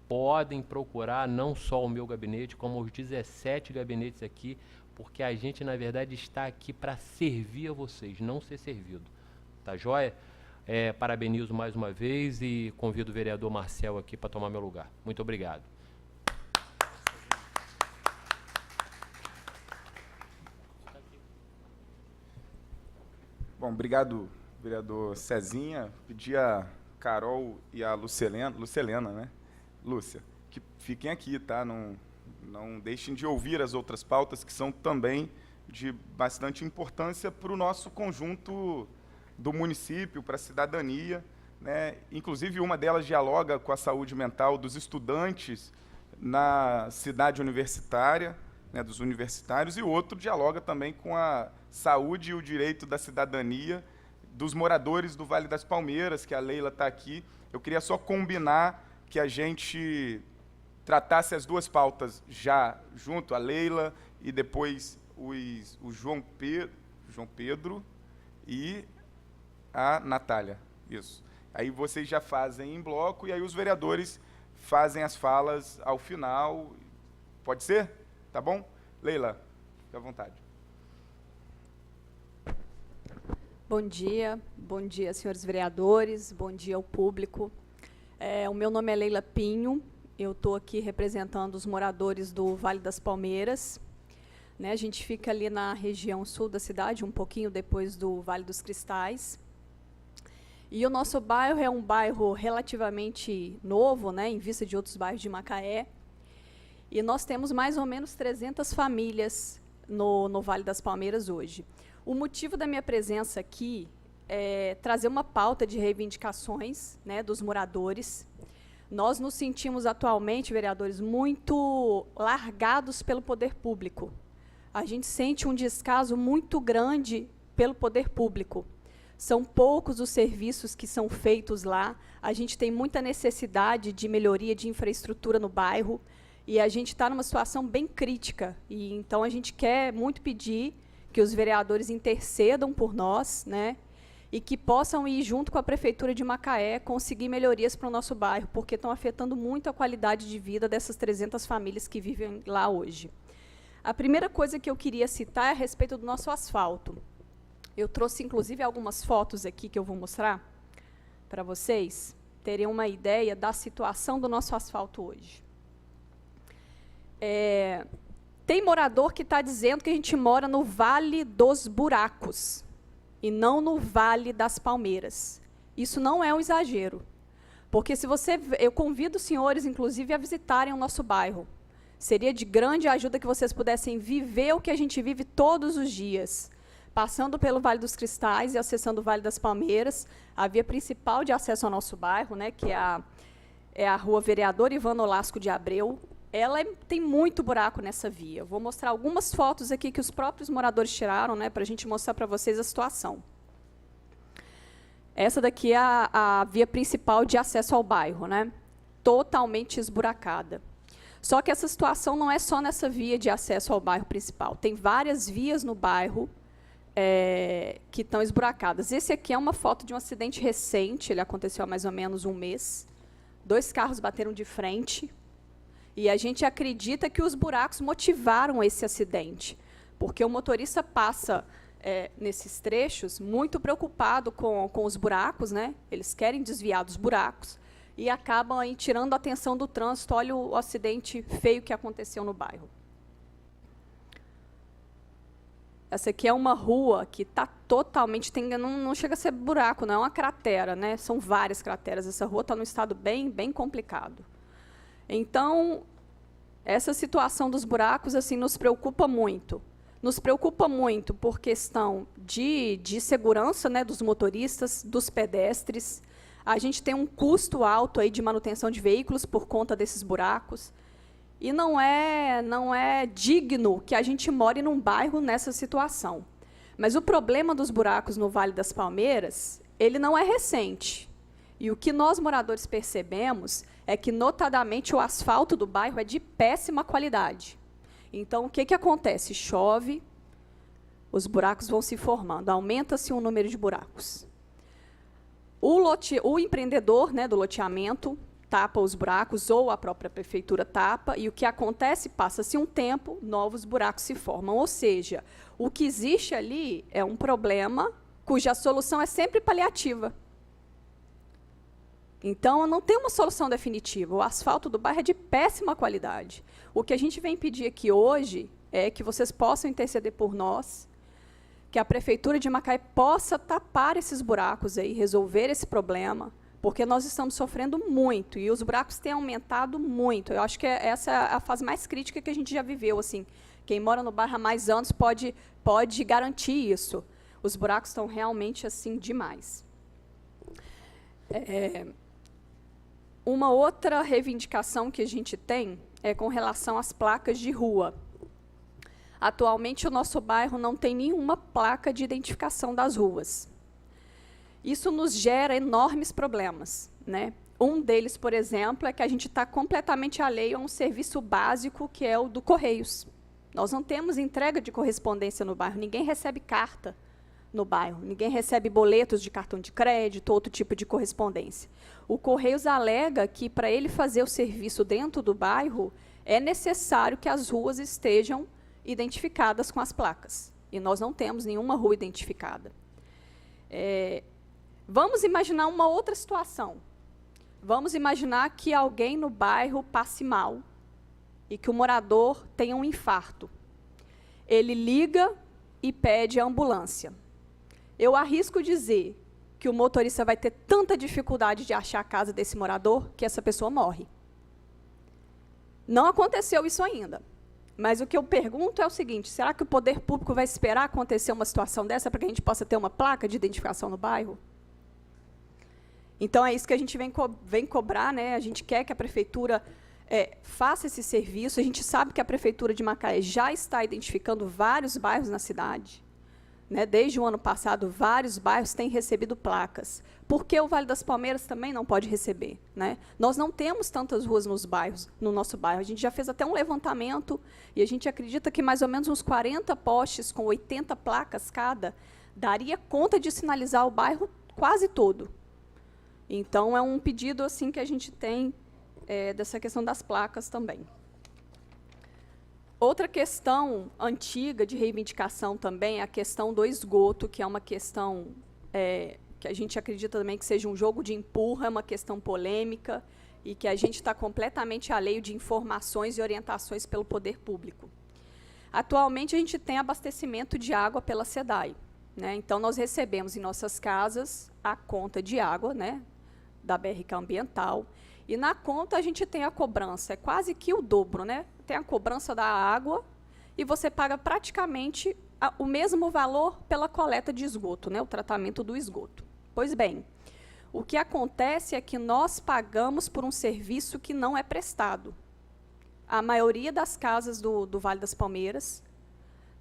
podem procurar não só o meu gabinete, como os 17 gabinetes aqui, porque a gente, na verdade, está aqui para servir a vocês, não ser servido. Tá joia? Parabenizo mais uma vez e convido o vereador Marcel aqui para tomar meu lugar. Muito obrigado. Bom, obrigado, vereador Cezinha. Pedi a Carol e a Lucelena, né? Lúcia, que fiquem aqui, tá? Não deixem de ouvir as outras pautas que são também de bastante importância para o nosso conjunto do município, para a cidadania, né? Inclusive, uma delas dialoga com a saúde mental dos estudantes na cidade universitária, né, dos universitários, e o outro dialoga também com a saúde e o direito da cidadania dos moradores do Vale das Palmeiras, que a Leila está aqui. Eu queria só combinar que a gente tratasse as duas pautas já junto, a Leila e depois o João Pedro e a Natália. Isso. Aí vocês já fazem em bloco e aí os vereadores fazem as falas ao final. Pode ser? Tá bom? Leila, fica à vontade. Bom dia, senhores vereadores, bom dia ao público. O meu nome é Leila Pinho, eu estou aqui representando os moradores do Vale das Palmeiras. Né, a gente fica ali na região sul da cidade, um pouquinho depois do Vale dos Cristais. E o nosso bairro é um bairro relativamente novo, né, em vista de outros bairros de Macaé. E nós temos mais ou menos 300 famílias no Vale das Palmeiras hoje. O motivo da minha presença aqui é trazer uma pauta de reivindicações, né, dos moradores. Nós nos sentimos atualmente, vereadores, muito largados pelo poder público. A gente sente um descaso muito grande pelo poder público. São poucos os serviços que são feitos lá. A gente tem muita necessidade de melhoria de infraestrutura no bairro. E a gente está numa situação bem crítica. E, então, a gente quer muito pedir que os vereadores intercedam por nós, né, e que possam ir junto com a Prefeitura de Macaé conseguir melhorias para o nosso bairro, porque estão afetando muito a qualidade de vida dessas 300 famílias que vivem lá hoje. A primeira coisa que eu queria citar é a respeito do nosso asfalto. Eu trouxe, inclusive, algumas fotos aqui que eu vou mostrar para vocês terem uma ideia da situação do nosso asfalto hoje. Tem morador que está dizendo que a gente mora no Vale dos Buracos e não no Vale das Palmeiras. Isso não é um exagero, porque eu convido os senhores, inclusive, a visitarem o nosso bairro. Seria de grande ajuda que vocês pudessem viver o que a gente vive todos os dias, passando pelo Vale dos Cristais e acessando o Vale das Palmeiras, a via principal de acesso ao nosso bairro, né, que é a Rua Vereador Ivano Olasco de Abreu. Ela tem muito buraco nessa via. Eu vou mostrar algumas fotos aqui que os próprios moradores tiraram, né, para a gente mostrar para vocês a situação. Essa daqui é a via principal de acesso ao bairro, né, totalmente esburacada. Só que essa situação não é só nessa via de acesso ao bairro principal. Tem várias vias no bairro que estão esburacadas. Esse aqui é uma foto de um acidente recente, ele aconteceu há mais ou menos um mês. 2 carros bateram de frente. E a gente acredita que os buracos motivaram esse acidente, porque o motorista passa nesses trechos muito preocupado com os buracos, né? Eles querem desviar dos buracos e acabam aí tirando a atenção do trânsito. Olha o acidente feio que aconteceu no bairro. Essa aqui é uma rua que está totalmente... não chega a ser buraco, não, é uma cratera, né? São várias crateras. Essa rua está num estado bem complicado. Então, essa situação dos buracos assim, nos preocupa muito. Nos preocupa muito por questão de segurança, né, dos motoristas, dos pedestres. A gente tem um custo alto aí de manutenção de veículos por conta desses buracos. E não é digno que a gente more num bairro nessa situação. Mas o problema dos buracos no Vale das Palmeiras, ele não é recente. E o que nós, moradores, percebemos é que, notadamente, o asfalto do bairro é de péssima qualidade. Então, o que acontece? Chove, os buracos vão se formando, aumenta-se o número de buracos. O empreendedor, né, do loteamento tapa os buracos, ou a própria prefeitura tapa, e o que acontece? Passa-se um tempo, novos buracos se formam. Ou seja, o que existe ali é um problema cuja solução é sempre paliativa. Então, não tem uma solução definitiva. O asfalto do bairro é de péssima qualidade. O que a gente vem pedir aqui hoje é que vocês possam interceder por nós, que a Prefeitura de Macaé possa tapar esses buracos aí, resolver esse problema, porque nós estamos sofrendo muito, e os buracos têm aumentado muito. Eu acho que essa é a fase mais crítica que a gente já viveu. Assim. Quem mora no bairro há mais anos pode garantir isso. Os buracos estão realmente assim demais. Uma outra reivindicação que a gente tem é com relação às placas de rua. Atualmente, o nosso bairro não tem nenhuma placa de identificação das ruas. Isso nos gera enormes problemas, né? Um deles, por exemplo, é que a gente está completamente alheio a um serviço básico, que é o do Correios. Nós não temos entrega de correspondência no bairro, ninguém recebe carta no bairro, ninguém recebe boletos de cartão de crédito, outro tipo de correspondência. O Correios alega que, para ele fazer o serviço dentro do bairro, é necessário que as ruas estejam identificadas com as placas. E nós não temos nenhuma rua identificada. Vamos imaginar uma outra situação. Vamos imaginar que alguém no bairro passe mal e que o morador tenha um infarto. Ele liga e pede a ambulância. Eu arrisco dizer que que o motorista vai ter tanta dificuldade de achar a casa desse morador que essa pessoa morre. Não aconteceu isso ainda. Mas o que eu pergunto é o seguinte, será que o poder público vai esperar acontecer uma situação dessa para que a gente possa ter uma placa de identificação no bairro? Então, é isso que a gente vem cobrar, né? A gente quer que a prefeitura faça esse serviço. A gente sabe que a prefeitura de Macaé já está identificando vários bairros na cidade. Né? Desde o ano passado, vários bairros têm recebido placas. Por que o Vale das Palmeiras também não pode receber? Né? Nós não temos tantas ruas no nosso bairro. A gente já fez até um levantamento e a gente acredita que mais ou menos uns 40 postes com 80 placas cada daria conta de sinalizar o bairro quase todo. Então, é um pedido assim que a gente tem dessa questão das placas também. Outra questão antiga de reivindicação também é a questão do esgoto, que é uma questão que a gente acredita também que seja um jogo de empurra, é uma questão polêmica, e que a gente está completamente alheio de informações e orientações pelo poder público. Atualmente, a gente tem abastecimento de água pela SEDAI. Né? Então, nós recebemos em nossas casas a conta de água, né, da BRK Ambiental, e na conta a gente tem a cobrança, é quase que o dobro, né? Tem a cobrança da água e você paga praticamente o mesmo valor pela coleta de esgoto, né? O tratamento do esgoto. Pois bem, o que acontece é que nós pagamos por um serviço que não é prestado. A maioria das casas do Vale das Palmeiras,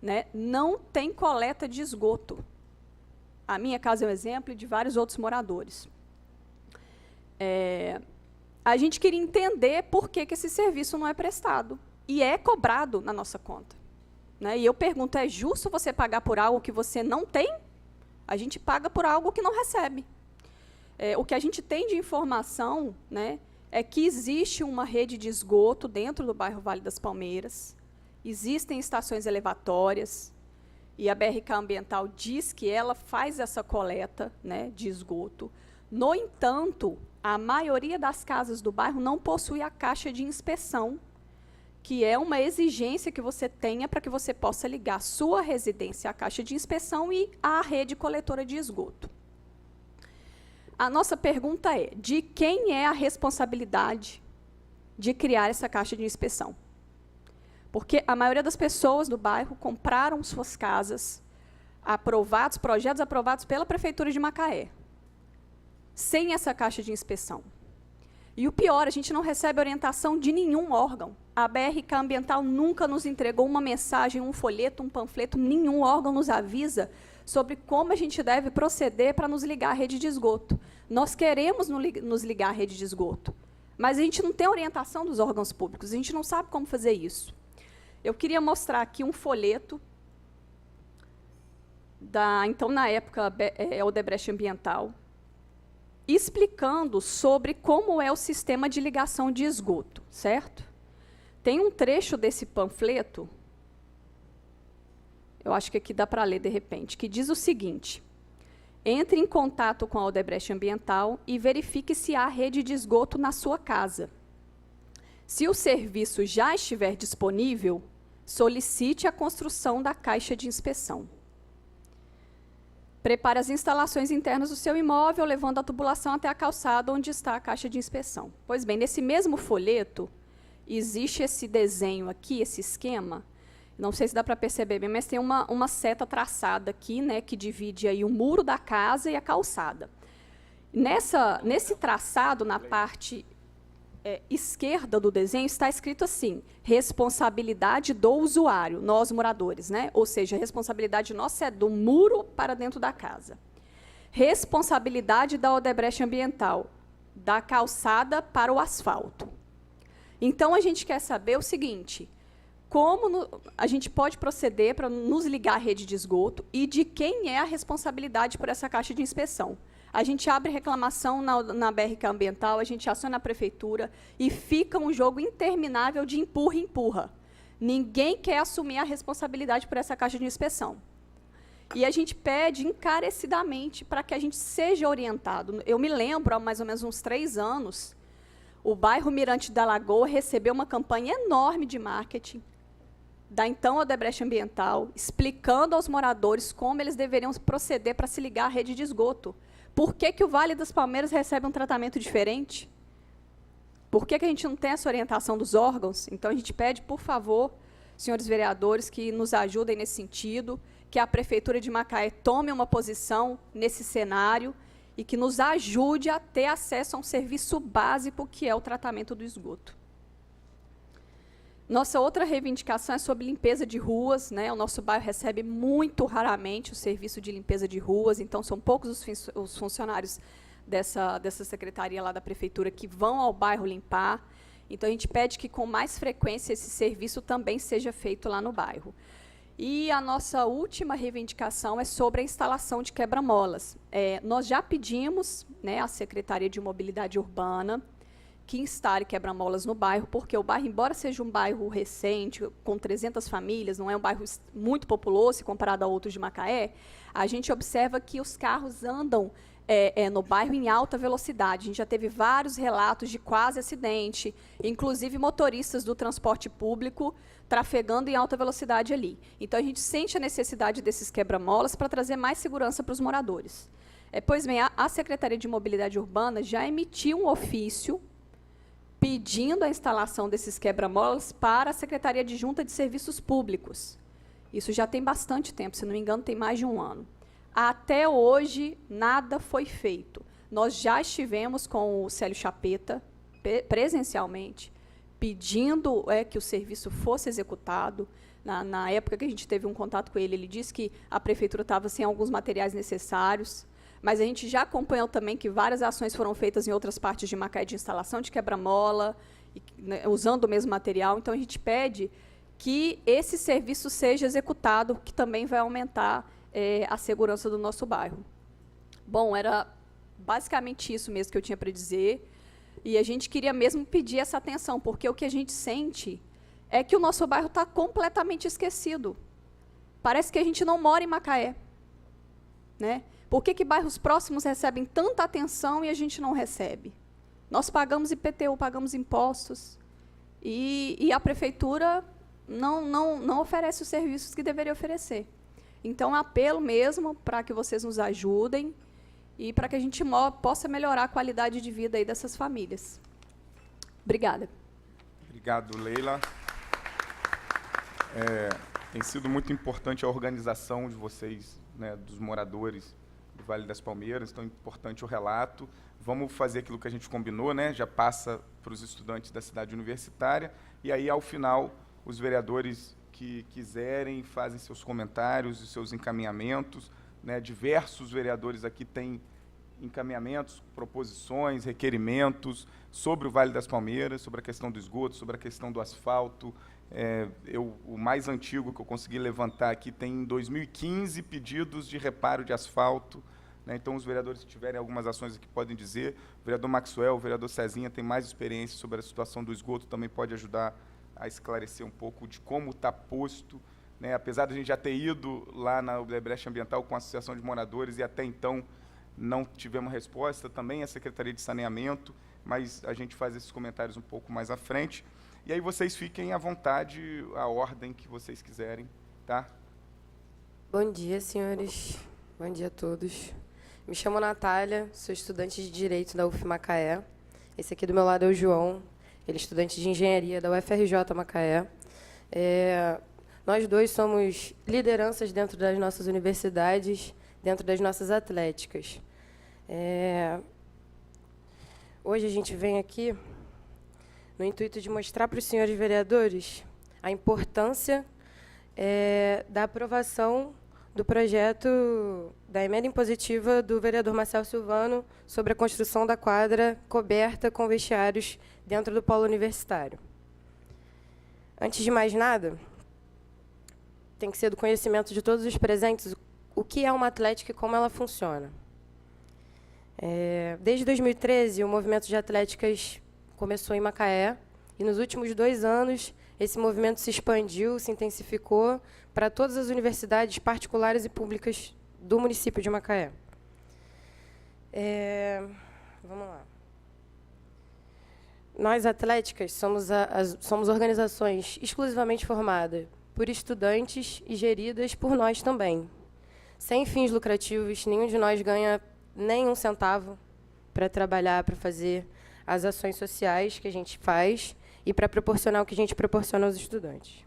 né, não tem coleta de esgoto. A minha casa é um exemplo e de vários outros moradores. A gente queria entender por que esse serviço não é prestado. E é cobrado na nossa conta. Né? E eu pergunto, é justo você pagar por algo que você não tem? A gente paga por algo que não recebe. O que a gente tem de informação, né, é que existe uma rede de esgoto dentro do bairro Vale das Palmeiras, existem estações elevatórias, e a BRK Ambiental diz que ela faz essa coleta, né, de esgoto. No entanto, a maioria das casas do bairro não possui a caixa de inspeção, que é uma exigência que você tenha para que você possa ligar sua residência à caixa de inspeção e à rede coletora de esgoto. A nossa pergunta é, de quem é a responsabilidade de criar essa caixa de inspeção? Porque a maioria das pessoas do bairro compraram suas casas, projetos aprovados pela Prefeitura de Macaé, sem essa caixa de inspeção. E o pior, a gente não recebe orientação de nenhum órgão. A BRK Ambiental nunca nos entregou uma mensagem, um folheto, um panfleto, nenhum órgão nos avisa sobre como a gente deve proceder para nos ligar à rede de esgoto. Nós queremos nos ligar à rede de esgoto, mas a gente não tem orientação dos órgãos públicos, a gente não sabe como fazer isso. Eu queria mostrar aqui um folheto então, na época, Odebrecht Ambiental, explicando sobre como é o sistema de ligação de esgoto, certo? Tem um trecho desse panfleto, eu acho que aqui dá para ler de repente, que diz o seguinte: entre em contato com a Odebrecht Ambiental e verifique se há rede de esgoto na sua casa. Se o serviço já estiver disponível, solicite a construção da caixa de inspeção. Prepare as instalações internas do seu imóvel, levando a tubulação até a calçada onde está a caixa de inspeção. Pois bem, nesse mesmo folheto, existe esse desenho aqui, esse esquema. Não sei se dá para perceber bem, mas tem uma seta traçada aqui, né, que divide aí o muro da casa e a calçada. Nesse traçado, na parte esquerda do desenho, está escrito assim: responsabilidade do usuário, nós moradores, né? Ou seja, a responsabilidade nossa é do muro para dentro da casa. Responsabilidade da Odebrecht Ambiental, da calçada para o asfalto. Então, a gente quer saber o seguinte: como a gente pode proceder para nos ligar à rede de esgoto e de quem é a responsabilidade por essa caixa de inspeção. A gente abre reclamação na BRK Ambiental, a gente aciona a prefeitura e fica um jogo interminável de empurra-empurra. Ninguém quer assumir a responsabilidade por essa caixa de inspeção. E a gente pede encarecidamente para que a gente seja orientado. Eu me lembro, há mais ou menos uns 3 anos, o bairro Mirante da Lagoa recebeu uma campanha enorme de marketing da então Odebrecht Ambiental, explicando aos moradores como eles deveriam proceder para se ligar à rede de esgoto. Por que que o Vale das Palmeiras recebe um tratamento diferente? Por que que a gente não tem essa orientação dos órgãos? Então, a gente pede, por favor, senhores vereadores, que nos ajudem nesse sentido, que a Prefeitura de Macaé tome uma posição nesse cenário e que nos ajude a ter acesso a um serviço básico, que é o tratamento do esgoto. Nossa outra reivindicação é sobre limpeza de ruas, né? O nosso bairro recebe muito raramente o serviço de limpeza de ruas, então são poucos os funcionários dessa secretaria lá da prefeitura que vão ao bairro limpar. Então, a gente pede que, com mais frequência, esse serviço também seja feito lá no bairro. E a nossa última reivindicação é sobre a instalação de quebra-molas. Nós já pedimos, né, à Secretaria de Mobilidade Urbana que instale quebra-molas no bairro, porque o bairro, embora seja um bairro recente, com 300 famílias, não é um bairro muito populoso, se comparado a outros de Macaé, a gente observa que os carros andam no bairro em alta velocidade. A gente já teve vários relatos de quase acidente, inclusive motoristas do transporte público trafegando em alta velocidade ali. Então, a gente sente a necessidade desses quebra-molas para trazer mais segurança para os moradores. Pois bem, a Secretaria de Mobilidade Urbana já emitiu um ofício pedindo a instalação desses quebra-molas para a Secretaria Adjunta de Serviços Públicos. Isso já tem bastante tempo, se não me engano, tem mais de um ano. Até hoje, nada foi feito. Nós já estivemos com o Célio Chapeta, presencialmente, pedindo que o serviço fosse executado. Na época que a gente teve um contato com ele, ele disse que a prefeitura estava sem alguns materiais necessários, mas a gente já acompanhou também que várias ações foram feitas em outras partes de Macaé de instalação de quebra-mola, né, usando o mesmo material. Então, a gente pede que esse serviço seja executado, que também vai aumentar a segurança do nosso bairro. Bom, era basicamente isso mesmo que eu tinha para dizer, e a gente queria mesmo pedir essa atenção, porque o que a gente sente é que o nosso bairro está completamente esquecido. Parece que a gente não mora em Macaé, né? Por que bairros próximos recebem tanta atenção e a gente não recebe? Nós pagamos IPTU, pagamos impostos, e a prefeitura não oferece os serviços que deveria oferecer. Então, apelo mesmo para que vocês nos ajudem e para que a gente possa melhorar a qualidade de vida aí dessas famílias. Obrigada. Obrigado, Leila. Tem sido muito importante a organização de vocês, né, dos moradores do Vale das Palmeiras, então é importante o relato. Vamos fazer aquilo que a gente combinou, né? Já passa para os estudantes da cidade universitária, e aí, ao final, os vereadores que quiserem fazem seus comentários e seus encaminhamentos, né? Diversos vereadores aqui têm encaminhamentos, proposições, requerimentos sobre o Vale das Palmeiras, sobre a questão do esgoto, sobre a questão do asfalto. O mais antigo que eu consegui levantar aqui tem, em 2015, pedidos de reparo de asfalto, né? Então, os vereadores que tiverem algumas ações aqui podem dizer. O vereador Maxwell, o vereador Cezinha tem mais experiência sobre a situação do esgoto, também pode ajudar a esclarecer um pouco de como está posto, né? Apesar de a gente já ter ido lá na Odebrecht Ambiental com a Associação de Moradores e até então não tivemos resposta, também a Secretaria de Saneamento, mas a gente faz esses comentários um pouco mais à frente. E aí vocês fiquem à vontade, a ordem que vocês quiserem, tá? Bom dia, senhores. Bom dia a todos. Me chamo Natália, sou estudante de Direito da UF Macaé. Esse aqui do meu lado é o João, ele é estudante de Engenharia da UFRJ Macaé. Nós dois somos lideranças dentro das nossas universidades, dentro das nossas atléticas. Hoje a gente vem aqui no intuito de mostrar para os senhores vereadores a importância da aprovação do projeto da emenda impositiva do vereador Marcelo Silvano sobre a construção da quadra coberta com vestiários dentro do polo universitário. Antes de mais nada, tem que ser do conhecimento de todos os presentes o que é uma atlética e como ela funciona. Desde 2013, o movimento de atléticas começou em Macaé, e nos últimos 2 anos, esse movimento se expandiu, se intensificou para todas as universidades particulares e públicas do município de Macaé. Vamos lá. Nós, atléticas, somos organizações exclusivamente formadas por estudantes e geridas por nós também. Sem fins lucrativos, nenhum de nós ganha nem um centavo para trabalhar, para fazer as ações sociais que a gente faz e para proporcionar o que a gente proporciona aos estudantes.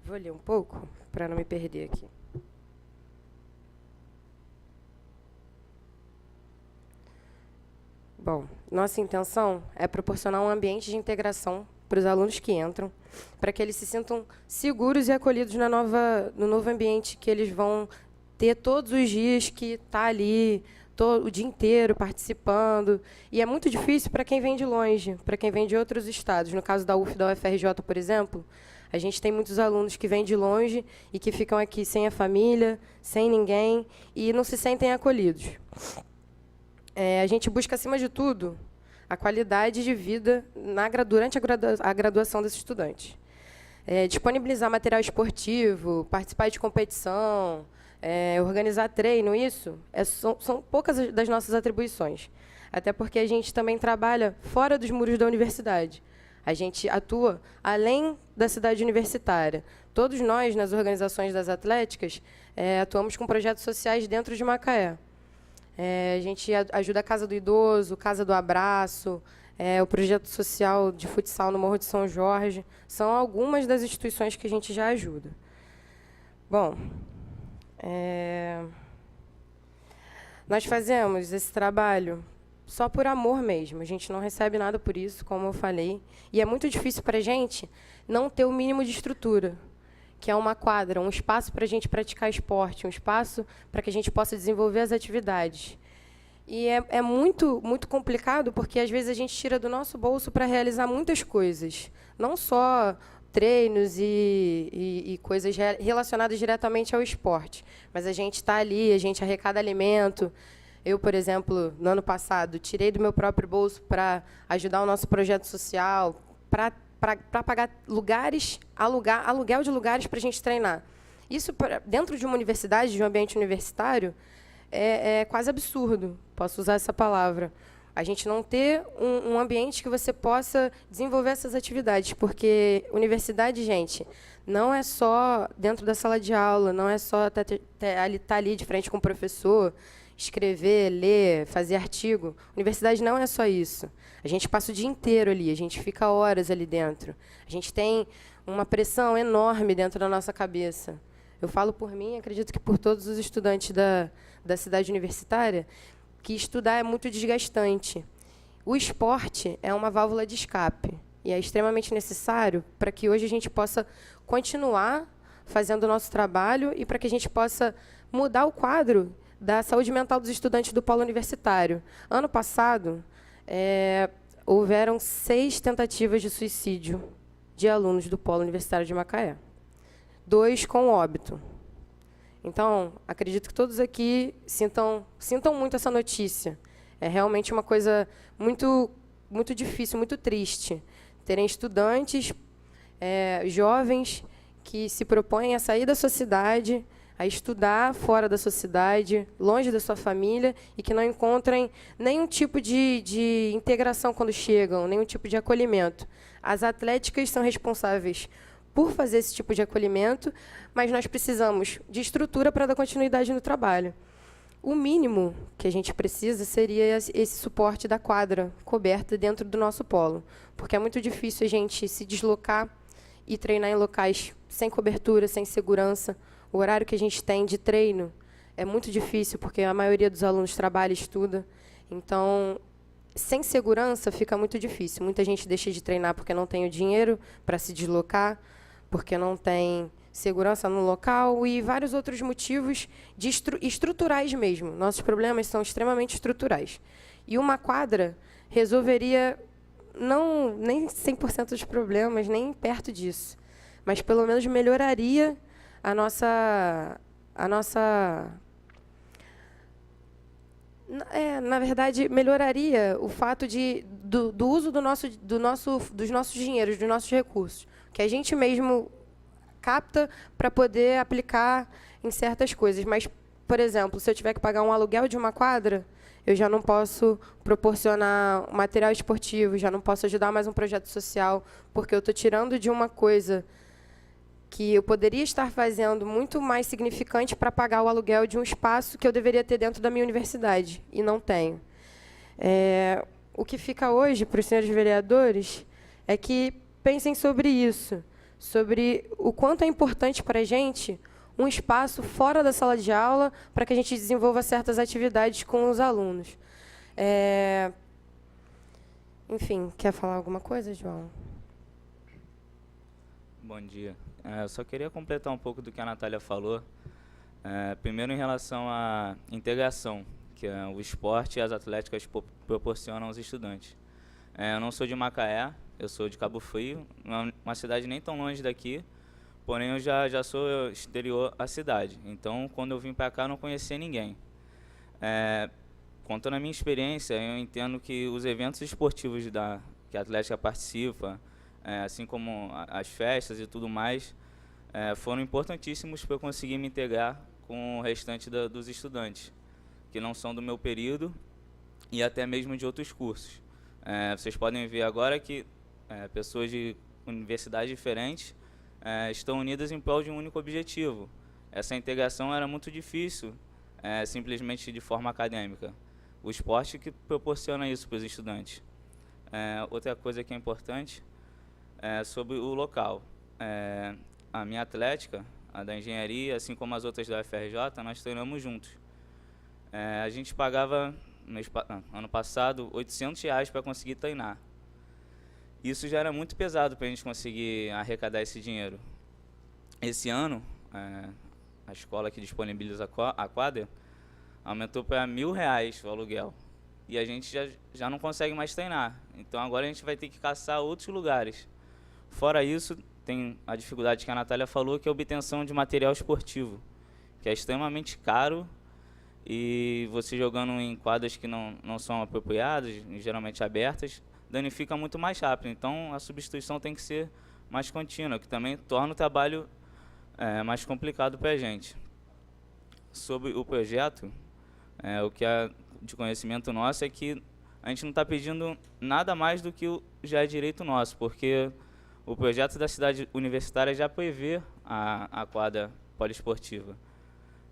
Vou ler um pouco, para não me perder aqui. Bom, nossa intenção é proporcionar um ambiente de integração para os alunos que entram, para que eles se sintam seguros e acolhidos no novo ambiente que eles vão ter todos os dias, que está ali o dia inteiro participando. E é muito difícil para quem vem de longe, para quem vem de outros estados. No caso da UF, da UFRJ, por exemplo, a gente tem muitos alunos que vêm de longe e que ficam aqui sem a família, sem ninguém, e não se sentem acolhidos. A gente busca, acima de tudo, a qualidade de vida durante a graduação desses estudantes. Disponibilizar material esportivo, participar de competição, organizar treino, isso são poucas das nossas atribuições. Até porque a gente também trabalha fora dos muros da universidade. A gente atua além da cidade universitária. Todos nós, nas organizações das atléticas, atuamos com projetos sociais dentro de Macaé. A gente ajuda a Casa do Idoso, Casa do Abraço, o projeto social de futsal no Morro de São Jorge. São algumas das instituições que a gente já ajuda. Bom, nós fazemos esse trabalho só por amor mesmo. A gente não recebe nada por isso, como eu falei. E é muito difícil para a gente não ter o mínimo de estrutura, que é uma quadra, um espaço para a gente praticar esporte, um espaço para que a gente possa desenvolver as atividades. E é muito, muito complicado, porque, às vezes, a gente tira do nosso bolso para realizar muitas coisas. Não só treinos e coisas relacionadas diretamente ao esporte, mas a gente está ali, a gente arrecada alimento. Eu, por exemplo, no ano passado, tirei do meu próprio bolso para ajudar o nosso projeto social, para pagar aluguel de lugares para a gente treinar. Isso, dentro de uma universidade, de um ambiente universitário, é quase absurdo, posso usar essa palavra. A gente não ter um ambiente que você possa desenvolver essas atividades, porque universidade, gente, não é só dentro da sala de aula, não é só estar ali de frente com o professor, escrever, ler, fazer artigo. Universidade não é só isso. A gente passa o dia inteiro ali, a gente fica horas ali dentro. A gente tem uma pressão enorme dentro da nossa cabeça. Eu falo por mim, acredito que por todos os estudantes da cidade universitária, que estudar é muito desgastante. O esporte é uma válvula de escape e é extremamente necessário para que hoje a gente possa continuar fazendo o nosso trabalho e para que a gente possa mudar o quadro da saúde mental dos estudantes do polo universitário. Ano passado, houveram 6 tentativas de suicídio de alunos do polo universitário de Macaé. 2 com óbito. Então, acredito que todos aqui sintam muito essa notícia. É realmente uma coisa muito, muito difícil, muito triste. Terem estudantes, jovens, que se propõem a sair da sociedade, a estudar fora da sociedade, longe da sua família, e que não encontrem nenhum tipo de integração quando chegam, nenhum tipo de acolhimento. As atléticas são responsáveis por fazer esse tipo de acolhimento, mas nós precisamos de estrutura para dar continuidade no trabalho. O mínimo que a gente precisa seria esse suporte da quadra coberta dentro do nosso polo, porque é muito difícil a gente se deslocar e treinar em locais sem cobertura, sem segurança. O horário que a gente tem de treino é muito difícil, porque a maioria dos alunos trabalha e estuda. Então, sem segurança, fica muito difícil. Muita gente deixa de treinar porque não tem o dinheiro para se deslocar, porque não tem segurança no local e vários outros motivos estruturais mesmo. Nossos problemas são extremamente estruturais. E uma quadra resolveria nem 100% dos problemas, nem perto disso, mas pelo menos melhoraria a nossa na verdade, melhoraria o fato do uso dos nossos dinheiros, dos nossos recursos, que a gente mesmo capta para poder aplicar em certas coisas. Mas, por exemplo, se eu tiver que pagar um aluguel de uma quadra, eu já não posso proporcionar um material esportivo, já não posso ajudar mais um projeto social, porque eu estou tirando de uma coisa que eu poderia estar fazendo muito mais significante para pagar o aluguel de um espaço que eu deveria ter dentro da minha universidade, e não tenho. O que fica hoje para os senhores vereadores é que pensem sobre isso, sobre o quanto é importante para a gente um espaço fora da sala de aula para que a gente desenvolva certas atividades com os alunos. Enfim, quer falar alguma coisa, João? Bom dia. Eu só queria completar um pouco do que a Natália falou. Primeiro, em relação à integração que o esporte e as atléticas proporcionam aos estudantes. Eu não sou de Macaé, eu sou de Cabo Frio, uma cidade nem tão longe daqui, porém eu já sou exterior à cidade. Então, quando eu vim para cá, eu não conhecia ninguém. Contando a minha experiência, eu entendo que os eventos esportivos que a Atlética participa, assim como as festas e tudo mais, foram importantíssimos para eu conseguir me integrar com o restante dos estudantes, que não são do meu período e até mesmo de outros cursos. Vocês podem ver agora que pessoas de universidades diferentes estão unidas em prol de um único objetivo. Essa integração era muito difícil, simplesmente de forma acadêmica. O esporte que proporciona isso para os estudantes. Outra coisa que é importante é sobre o local. A minha atlética, a da engenharia, assim como as outras da UFRJ, nós treinamos juntos. A gente pagava, ano passado, R$800 para conseguir treinar. Isso já era muito pesado para a gente conseguir arrecadar esse dinheiro. Esse ano, a escola que disponibiliza a quadra aumentou para R$1.000 o aluguel. E a gente já não consegue mais treinar. Então agora a gente vai ter que caçar outros lugares. Fora isso, tem a dificuldade que a Natália falou, que é a obtenção de material esportivo, que é extremamente caro, e você jogando em quadras que não são apropriadas, geralmente abertas, danifica muito mais rápido. Então a substituição tem que ser mais contínua, o que também torna o trabalho mais complicado para a gente. Sobre o projeto, o que é de conhecimento nosso é que a gente não está pedindo nada mais do que já é direito nosso, porque o projeto da cidade universitária já prevê a quadra poliesportiva.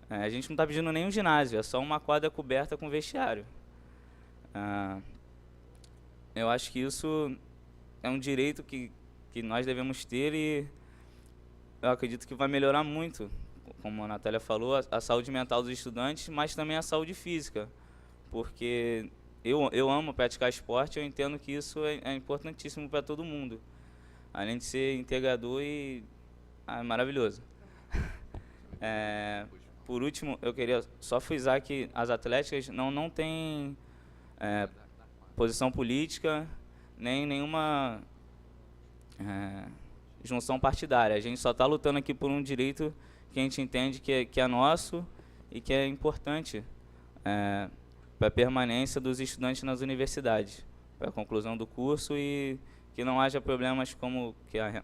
A gente não está pedindo nenhum ginásio, é só uma quadra coberta com vestiário. Eu acho que isso é um direito que nós devemos ter, e eu acredito que vai melhorar muito, como a Natália falou, a saúde mental dos estudantes, mas também a saúde física, porque eu amo praticar esporte, eu entendo que isso é importantíssimo para todo mundo, além de ser integrador e maravilhoso. Por último, eu queria só frisar que as atléticas não têm posição política, nem nenhuma junção partidária. A gente só está lutando aqui por um direito que a gente entende que é nosso e que é importante para a permanência dos estudantes nas universidades, para a conclusão do curso, e que não haja problemas como que a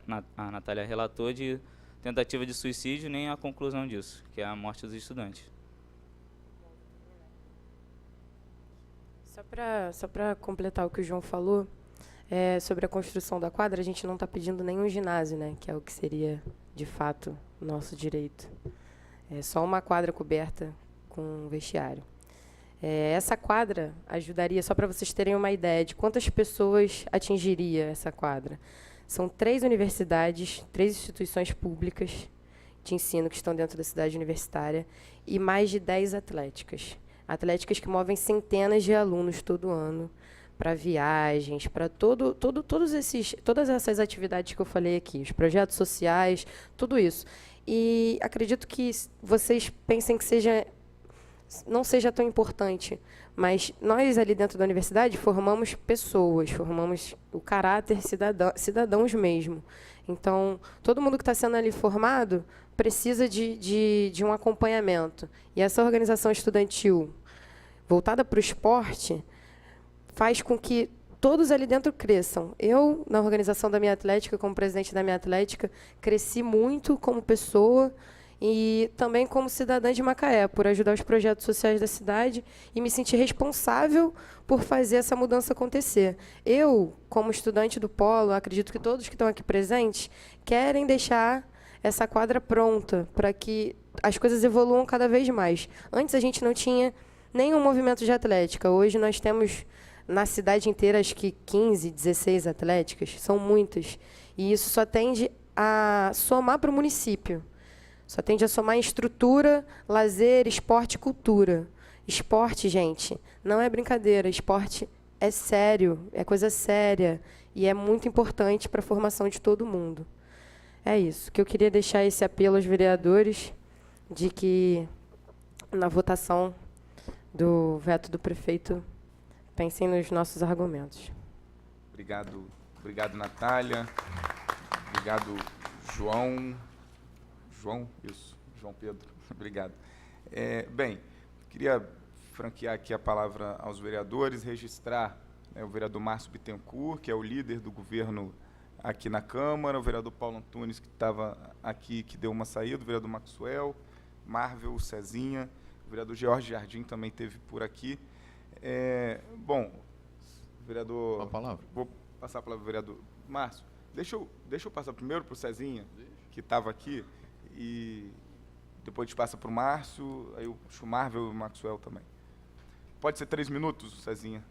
Natália relatou de tentativa de suicídio, nem a conclusão disso, que é a morte dos estudantes. Só para completar o que o João falou, sobre a construção da quadra, a gente não está pedindo nenhum ginásio, né, que é o que seria, de fato, nosso direito. É só uma quadra coberta com vestiário. Essa quadra ajudaria, só para vocês terem uma ideia de quantas pessoas atingiria essa quadra. São 3 universidades, 3 instituições públicas de ensino que estão dentro da cidade universitária e mais de 10 atléticas. Atléticas que movem centenas de alunos todo ano para viagens, para todas essas atividades que eu falei aqui, os projetos sociais, tudo isso. E acredito que vocês pensem que não seja tão importante, mas nós ali dentro da universidade formamos pessoas, formamos o caráter cidadãos mesmo. Então, todo mundo que está sendo ali formado precisa de um acompanhamento. E essa organização estudantil voltada para o esporte faz com que todos ali dentro cresçam. Eu, na organização da minha atlética, como presidente da minha atlética, cresci muito como pessoa e também como cidadã de Macaé, por ajudar os projetos sociais da cidade e me sentir responsável por fazer essa mudança acontecer. Eu, como estudante do Polo, acredito que todos que estão aqui presentes querem deixar essa quadra pronta para que as coisas evoluam cada vez mais. Antes a gente não tinha nenhum movimento de atlética. Hoje nós temos na cidade inteira acho que 15, 16 atléticas, são muitas. E isso só tende a somar para o município. Só tende a somar em estrutura, lazer, esporte e cultura. Esporte, gente, não é brincadeira. Esporte é sério, é coisa séria. E é muito importante para a formação de todo mundo. É isso, que eu queria deixar esse apelo aos vereadores de que, na votação do veto do prefeito, pensem nos nossos argumentos. Obrigado, Natália. Obrigado, João. Isso, João Pedro. Obrigado. Bem, queria franquear aqui a palavra aos vereadores, registrar, né, o vereador Márcio Bittencourt, que é o líder do governo aqui na Câmara, o vereador Paulo Antunes, que estava aqui, que deu uma saída, o vereador Maxwell, Marvel, Cezinha, o vereador Jorge Jardim também esteve por aqui. Bom, vereador... Uma palavra. Vou passar a palavra ao vereador Márcio. Deixa eu passar primeiro para o Cezinha, que estava aqui, e depois a gente passa para o Márcio, aí o Marvel e o Maxwell também. Pode ser 3 minutos, Cezinha?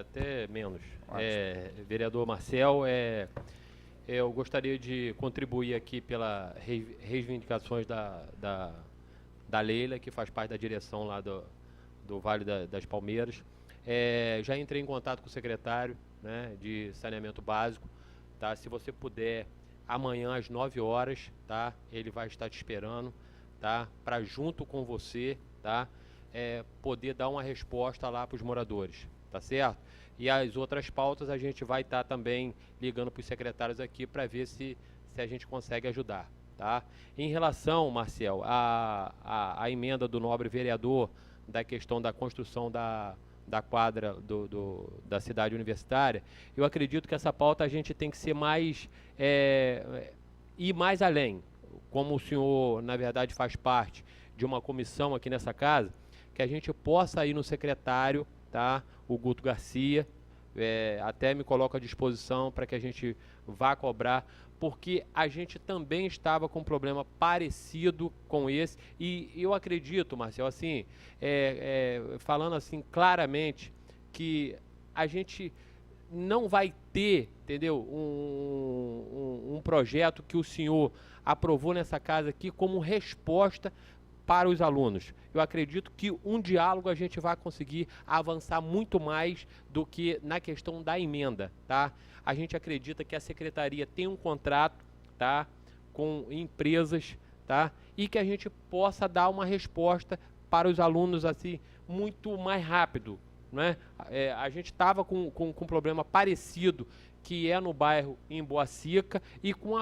Até menos. Vereador Marcel, eu gostaria de contribuir aqui pelas reivindicações da Leila, que faz parte da direção lá do Vale das Palmeiras. Já entrei em contato com o secretário, né, de saneamento básico. Tá? Se você puder, amanhã às 9 horas, tá? Ele vai estar te esperando, tá? Para junto com você, tá? Poder dar uma resposta lá para os moradores, tá certo? E as outras pautas a gente vai estar também ligando para os secretários aqui para ver se a gente consegue ajudar, tá? Em relação, Marcel, à emenda do nobre vereador da questão da construção da quadra da cidade universitária, eu acredito que essa pauta a gente tem que ser mais, ir mais além. Como o senhor, na verdade, faz parte de uma comissão aqui nessa casa, que a gente possa ir no secretário, tá? O Guto Garcia, até me coloco à disposição para que a gente vá cobrar, porque a gente também estava com um problema parecido com esse, e eu acredito, Marcelo, assim, falando assim claramente, que a gente não vai ter, entendeu, um projeto que o senhor aprovou nessa casa aqui como resposta para os alunos. Eu acredito que um diálogo a gente vai conseguir avançar muito mais do que na questão da emenda, tá? A gente acredita que a secretaria tem um contrato, tá, com empresas, tá, e que a gente possa dar uma resposta para os alunos assim muito mais rápido, né? A gente estava com um problema parecido, que é no bairro em Boacica, e com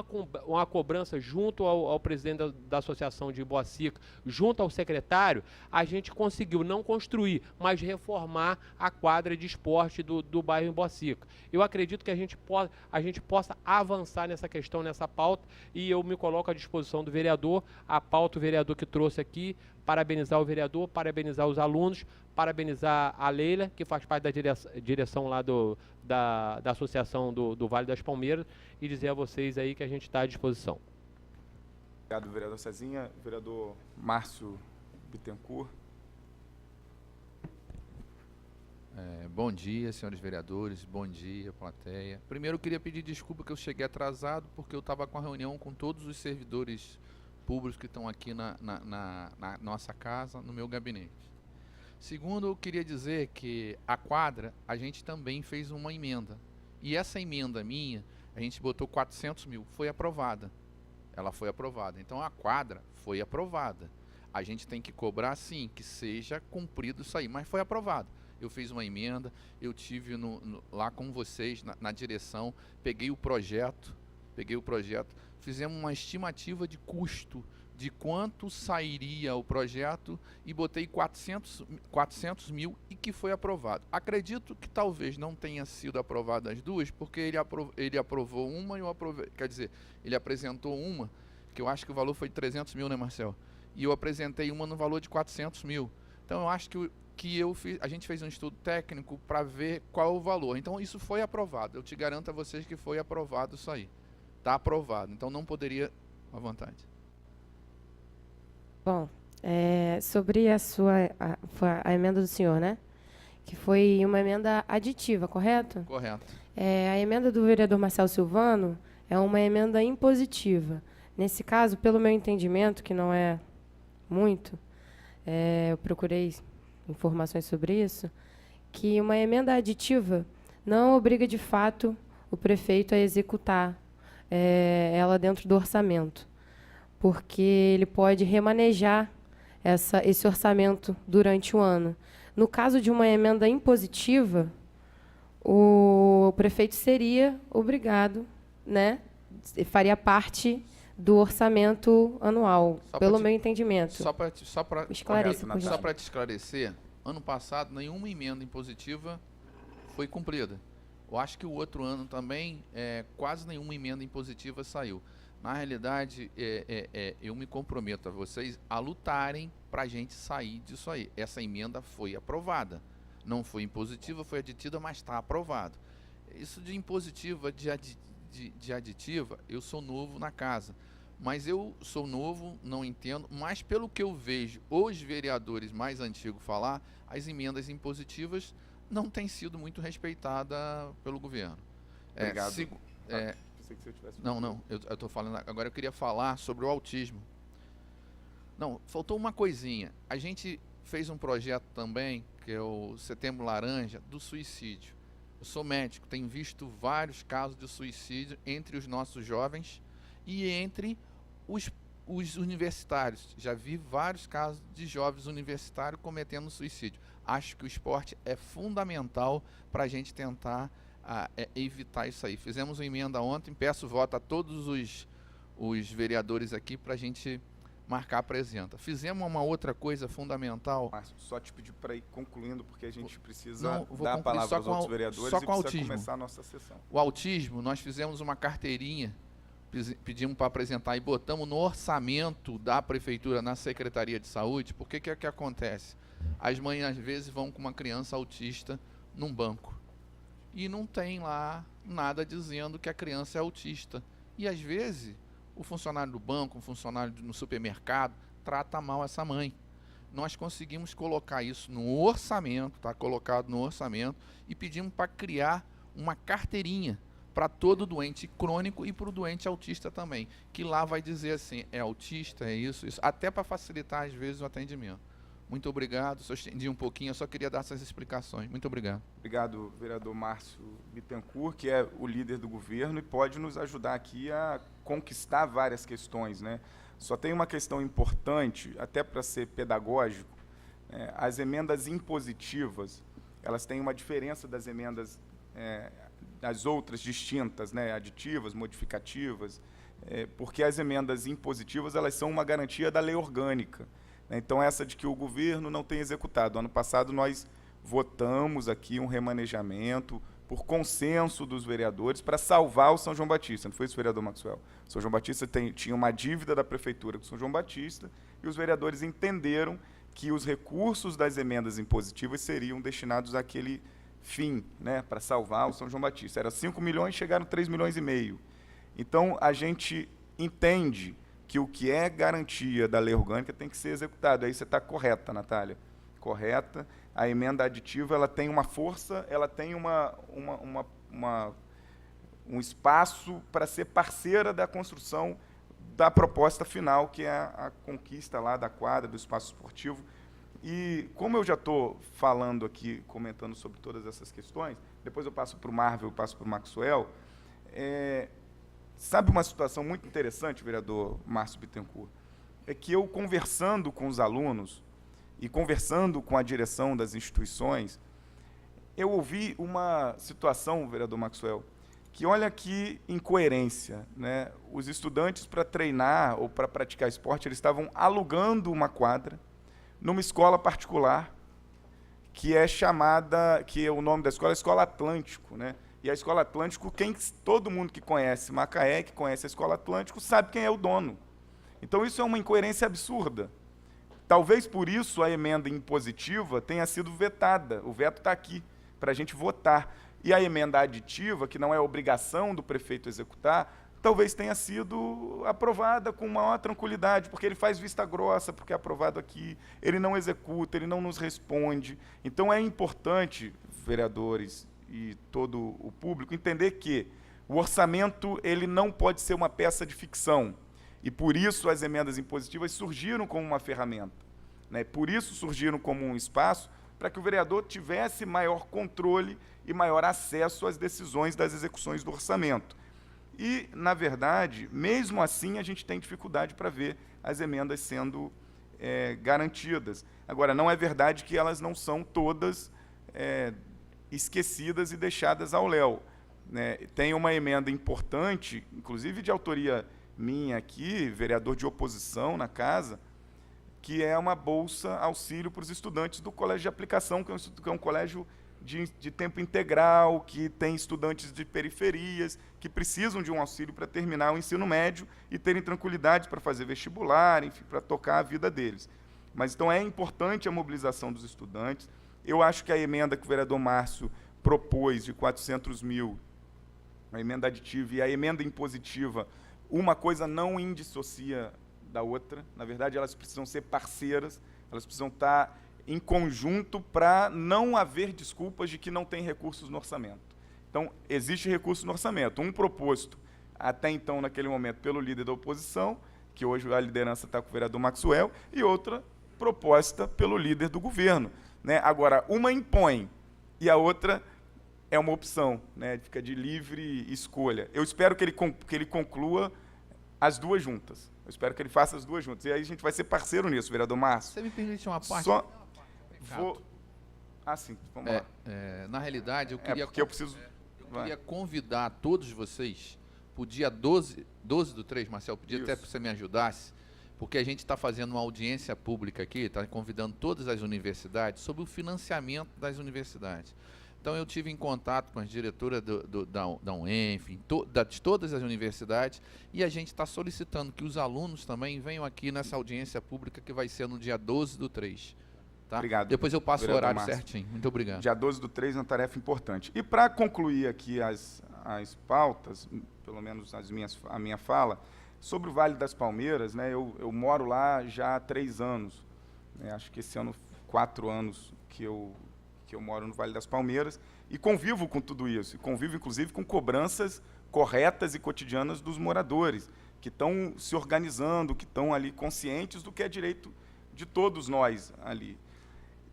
uma cobrança junto ao presidente da Associação de Boacica, junto ao secretário, a gente conseguiu não construir, mas reformar a quadra de esporte do bairro em Boacica. Eu acredito que a gente possa avançar nessa questão, nessa pauta, e eu me coloco à disposição do vereador, a pauta o vereador que trouxe aqui, parabenizar o vereador, parabenizar os alunos, parabenizar a Leila, que faz parte da direção lá da Associação do Vale das Palmeiras, e dizer a vocês aí que a gente está à disposição. Obrigado, vereador Cezinha. Vereador Márcio Bittencourt. Bom dia, senhores vereadores, bom dia, plateia. Primeiro, eu queria pedir desculpa que eu cheguei atrasado, porque eu estava com a reunião com todos os servidores públicos que estão aqui na nossa casa, no meu gabinete. Segundo, eu queria dizer que a quadra, a gente também fez uma emenda. E essa emenda minha, a gente botou 400 mil, foi aprovada. Ela foi aprovada. Então, a quadra foi aprovada. A gente tem que cobrar, sim, que seja cumprido isso aí, mas foi aprovado. Eu fiz uma emenda, eu tive lá com vocês, na direção, peguei o projeto, fizemos uma estimativa de custo, de quanto sairia o projeto, e botei 400 mil e que foi aprovado. Acredito que talvez não tenha sido aprovado as duas, porque ele aprovou uma e eu aprovei, quer dizer, ele apresentou uma, que eu acho que o valor foi de 300 mil, né, Marcel? e eu apresentei uma no valor de 400 mil. Então, eu acho a gente fez um estudo técnico para ver qual é o valor. Então, isso foi aprovado. Eu te garanto a vocês que foi aprovado isso aí. Está aprovado. Então, não poderia... À vontade. Bom, sobre a emenda do senhor, né? Que foi uma emenda aditiva, correto? Correto. A emenda do vereador Marcelo Silvano é uma emenda impositiva. Nesse caso, pelo meu entendimento, que não é muito, eu procurei informações sobre isso, que uma emenda aditiva não obriga, de fato, o prefeito a executar ela dentro do orçamento, porque ele pode remanejar esse orçamento durante o ano. No caso de uma emenda impositiva, o prefeito seria obrigado, né, faria parte do orçamento anual, pelo meu entendimento. Só para te esclarecer, ano passado nenhuma emenda impositiva foi cumprida. Eu acho que o outro ano também quase nenhuma emenda impositiva saiu. Na realidade, eu me comprometo a vocês a lutarem para a gente sair disso aí. Essa emenda foi aprovada. Não foi impositiva, foi aditiva, mas está aprovado. Isso de impositiva, de aditiva, eu sou novo na casa. Mas eu sou novo, não entendo, mas pelo que eu vejo os vereadores mais antigos falar, as emendas impositivas não têm sido muito respeitadas pelo governo. Obrigado. Eu estou falando, agora eu queria falar sobre o autismo. Não, faltou uma coisinha. A gente fez um projeto também, que é o Setembro Laranja, do suicídio. Eu sou médico, tenho visto vários casos de suicídio entre os nossos jovens e entre os universitários. Já vi vários casos de jovens universitários cometendo suicídio. Acho que o esporte é fundamental para a gente tentar evitar isso aí. Fizemos uma emenda ontem, peço voto a todos os vereadores aqui para a gente marcar a presença. Fizemos uma outra coisa fundamental. Márcio, só te pedir para ir concluindo, porque a gente precisa dar a palavra aos outros vereadores e precisa começar a nossa sessão. O autismo, nós fizemos uma carteirinha, pedimos para apresentar e botamos no orçamento da prefeitura, na Secretaria de Saúde, porque que é que acontece? As mães, às vezes, vão com uma criança autista num banco e não tem lá nada dizendo que a criança é autista. E, às vezes, o funcionário do banco, o funcionário no supermercado, trata mal essa mãe. Nós conseguimos colocar isso no orçamento, está colocado no orçamento, e pedimos para criar uma carteirinha para todo doente crônico e para o doente autista também, que lá vai dizer assim, é autista, é isso, até para facilitar, às vezes, o atendimento. Muito obrigado, só estendi um pouquinho, eu só queria dar essas explicações. Muito obrigado. Obrigado, vereador Márcio Bittencourt, que é o líder do governo e pode nos ajudar aqui a conquistar várias questões, né? Só tem uma questão importante, até para ser pedagógico, as emendas impositivas, elas têm uma diferença das emendas, das outras distintas, né? Aditivas, modificativas, porque as emendas impositivas, elas são uma garantia da lei orgânica. Então, essa de que o governo não tem executado. Ano passado, nós votamos aqui um remanejamento por consenso dos vereadores para salvar o São João Batista. Não foi isso, vereador Maxwell? O São João Batista tinha uma dívida da prefeitura com o São João Batista e os vereadores entenderam que os recursos das emendas impositivas seriam destinados àquele fim, né, para salvar o São João Batista. Era 5 milhões, chegaram 3,5 milhões. Então, a gente entende que o que é garantia da lei orgânica tem que ser executado. Aí você está correta, Natália. Correta. A emenda aditiva, ela tem uma força, ela tem um espaço para ser parceira da construção da proposta final, que é a conquista lá da quadra, do espaço esportivo. E como eu já estou falando aqui, comentando sobre todas essas questões, depois eu passo para o Marvel, eu passo para o Maxwell, sabe uma situação muito interessante, vereador Márcio Bittencourt? É que eu, conversando com os alunos e conversando com a direção das instituições, eu ouvi uma situação, vereador Maxwell, que olha que incoerência, né? Os estudantes, para treinar ou para praticar esporte, eles estavam alugando uma quadra numa escola particular, que é chamada, que é o nome da escola é Escola Atlântico, né? E a Escola Atlântico, todo mundo que conhece Macaé, que conhece a Escola Atlântico, sabe quem é o dono. Então, isso é uma incoerência absurda. Talvez por isso a emenda impositiva tenha sido vetada. O veto está aqui, para a gente votar. E a emenda aditiva, que não é obrigação do prefeito executar, talvez tenha sido aprovada com maior tranquilidade, porque ele faz vista grossa, porque é aprovado aqui, ele não executa, ele não nos responde. Então é importante, vereadores e todo o público, entender que o orçamento ele não pode ser uma peça de ficção. E por isso as emendas impositivas surgiram como uma ferramenta, né? Por isso surgiram como um espaço para que o vereador tivesse maior controle e maior acesso às decisões das execuções do orçamento. E, na verdade, mesmo assim, a gente tem dificuldade para ver as emendas sendo garantidas. Agora, não é verdade que elas não são todas esquecidas e deixadas ao léu, né? Tem uma emenda importante, inclusive de autoria minha aqui, vereador de oposição na casa, que é uma bolsa auxílio para os estudantes do colégio de aplicação, que é um colégio de tempo integral, que tem estudantes de periferias, que precisam de um auxílio para terminar o ensino médio e terem tranquilidade para fazer vestibular, enfim, para tocar a vida deles. Mas, então, é importante a mobilização dos estudantes. Eu acho que a emenda que o vereador Márcio propôs de 400 mil, a emenda aditiva e a emenda impositiva, uma coisa não indissocia da outra. Na verdade, elas precisam ser parceiras, elas precisam estar em conjunto para não haver desculpas de que não tem recursos no orçamento. Então, existe recurso no orçamento. Um proposto, até então, naquele momento, pelo líder da oposição, que hoje a liderança está com o vereador Maxwell, e outra proposta pelo líder do governo, né? Agora, uma impõe e a outra é uma opção, né? Fica de livre escolha. Eu espero que ele conclua as duas juntas. Eu espero que ele faça as duas juntas. E aí a gente vai ser parceiro nisso, vereador Márcio. Você me permite uma parte? Só vou... Ah, sim, vamos lá. Na realidade, eu queria, porque eu preciso... eu queria convidar todos vocês para o dia 12/3, Marcelo, pedia até que você me ajudasse, porque a gente está fazendo uma audiência pública aqui, está convidando todas as universidades sobre o financiamento das universidades. Então, eu tive em contato com as diretoras da UENF, de todas as universidades, e a gente está solicitando que os alunos também venham aqui nessa audiência pública que vai ser no dia 12/3. Tá? Obrigado. Depois eu passo o horário Márcio. certinho. Muito obrigado. Dia 12/3 é uma tarefa importante. E para concluir aqui as pautas, pelo menos a minha fala, sobre o Vale das Palmeiras, né, eu moro lá já há 3 anos. Né, acho que esse ano, 4 anos que eu moro no Vale das Palmeiras, e convivo com tudo isso. E convivo, inclusive, com cobranças corretas e cotidianas dos moradores, que estão se organizando, que estão ali conscientes do que é direito de todos nós ali.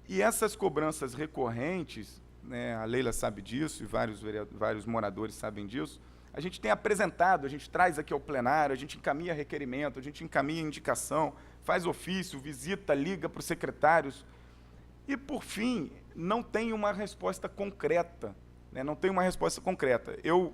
E essas cobranças recorrentes, né, a Leila sabe disso, e vários moradores sabem disso, a gente tem apresentado, a gente traz aqui ao plenário, a gente encaminha requerimento, a gente encaminha indicação, faz ofício, visita, liga para os secretários, e, por fim, não tem uma resposta concreta, né, não tem uma resposta concreta. Eu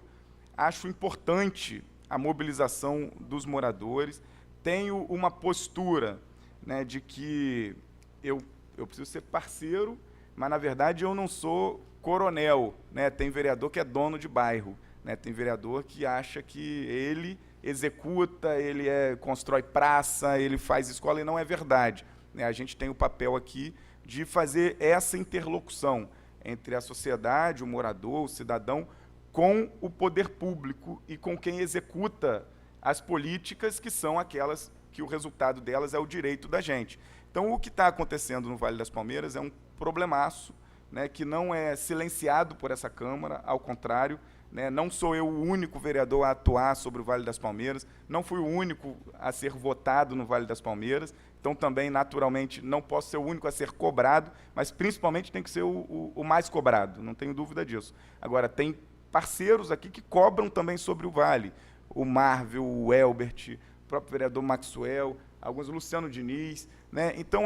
acho importante a mobilização dos moradores, tenho uma postura, né, de que eu preciso ser parceiro, mas, na verdade, eu não sou coronel, né? Tem vereador que é dono de bairro, né? Tem vereador que acha que ele executa, ele constrói praça, ele faz escola, e não é verdade, né? A gente tem o papel aqui de fazer essa interlocução entre a sociedade, o morador, o cidadão, com o poder público e com quem executa as políticas, que são aquelas que o resultado delas é o direito da gente. Então, o que está acontecendo no Vale das Palmeiras é um problemaço, né, que não é silenciado por essa Câmara, ao contrário, né, não sou eu o único vereador a atuar sobre o Vale das Palmeiras, não fui o único a ser votado no Vale das Palmeiras, então também, naturalmente, não posso ser o único a ser cobrado, mas principalmente tem que ser o mais cobrado, não tenho dúvida disso. Agora, tem parceiros aqui que cobram também sobre o Vale, o Marvel, o Elbert, o próprio vereador Maxwell, alguns, o Luciano Diniz, né? Então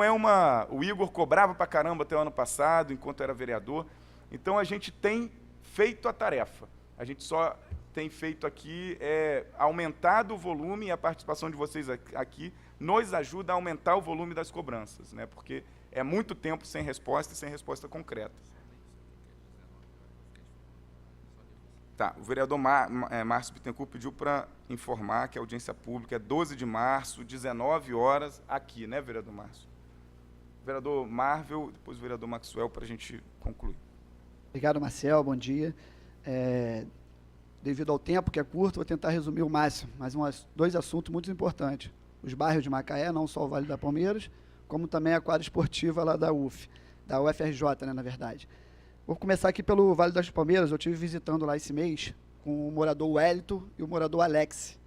o Igor cobrava pra caramba até o ano passado, enquanto era vereador. Então a gente tem feito a tarefa. A gente só tem feito aqui aumentado o volume, e a participação de vocês aqui nos ajuda a aumentar o volume das cobranças, né? Porque é muito tempo sem resposta e sem resposta concreta. Tá, o vereador Márcio Bittencourt pediu para informar que a audiência pública é 12 de março, 19 horas, aqui, né, vereador Márcio? Vereador Marvel, depois o vereador Maxwell, para a gente concluir. Obrigado, Marcel. Bom dia. Devido ao tempo, que é curto, vou tentar resumir o máximo, mas dois assuntos muito importantes. Os bairros de Macaé, não só o Vale da Palmeiras, como também a quadra esportiva lá da UF, da UFRJ, né, na verdade. Vou começar aqui pelo Vale das Palmeiras. Eu estive visitando lá esse mês com o morador Wellington e o morador Alex.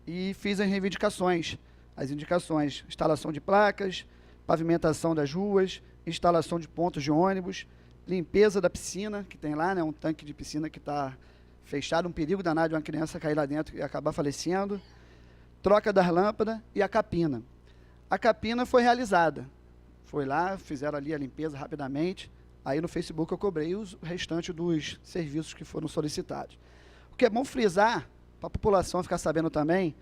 E fiz as reivindicações, as indicações: instalação de placas, pavimentação das ruas, instalação de pontos de ônibus, limpeza da piscina, que tem lá, né, um tanque de piscina que está fechado, um perigo danado de uma criança cair lá dentro e acabar falecendo, troca das lâmpadas e a capina. A capina foi realizada. Foi lá, fizeram ali a limpeza rapidamente. Aí no Facebook eu cobrei os restantes dos serviços que foram solicitados. O que é bom frisar, para a população ficar sabendo também,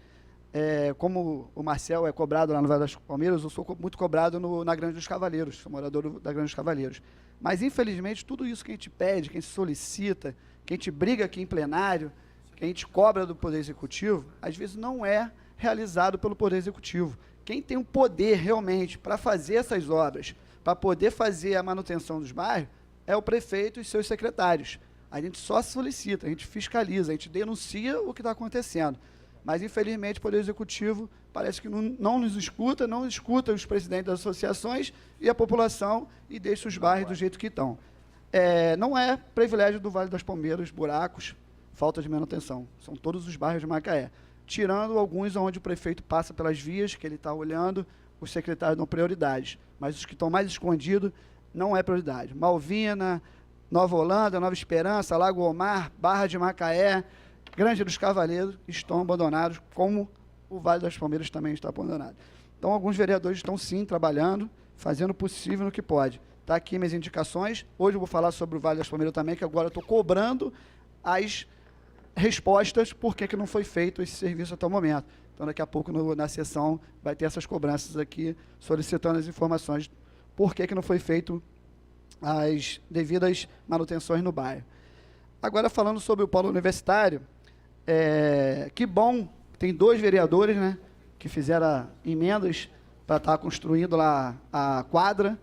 como o Marcel é cobrado lá no Vale das Palmeiras, eu sou muito cobrado na Grande dos Cavaleiros, sou morador da Grande dos Cavaleiros. Mas, infelizmente, tudo isso que a gente pede, que a gente solicita, que a gente briga aqui em plenário, que a gente cobra do Poder Executivo, às vezes não é realizado pelo Poder Executivo. Quem tem o poder realmente para fazer essas obras, para poder fazer a manutenção dos bairros, é o prefeito e seus secretários. A gente só solicita, a gente fiscaliza, a gente denuncia o que está acontecendo. Mas, infelizmente, o Poder Executivo parece que não nos escuta, não escuta os presidentes das associações e a população e deixa os bairros do jeito que estão. Não é privilégio do Vale das Palmeiras, buracos, falta de manutenção. São todos os bairros de Macaé. Tirando alguns onde o prefeito passa pelas vias, que ele está olhando, os secretários dão prioridade. Mas os que estão mais escondidos não é prioridade. Malvina, Nova Holanda, Nova Esperança, Lago Omar, Barra de Macaé, Grande dos Cavaleiros estão abandonados, como o Vale das Palmeiras também está abandonado. Então, alguns vereadores estão, sim, trabalhando, fazendo o possível no que pode. Está aqui minhas indicações. Hoje eu vou falar sobre o Vale das Palmeiras também, que agora estou cobrando as respostas por que não foi feito esse serviço até o momento. Então, daqui a pouco, na sessão, vai ter essas cobranças aqui, solicitando as informações por que não foi feito as devidas manutenções no bairro. Agora, falando sobre o polo universitário, que bom, tem 2 vereadores, né, que fizeram emendas para estar construindo lá a quadra.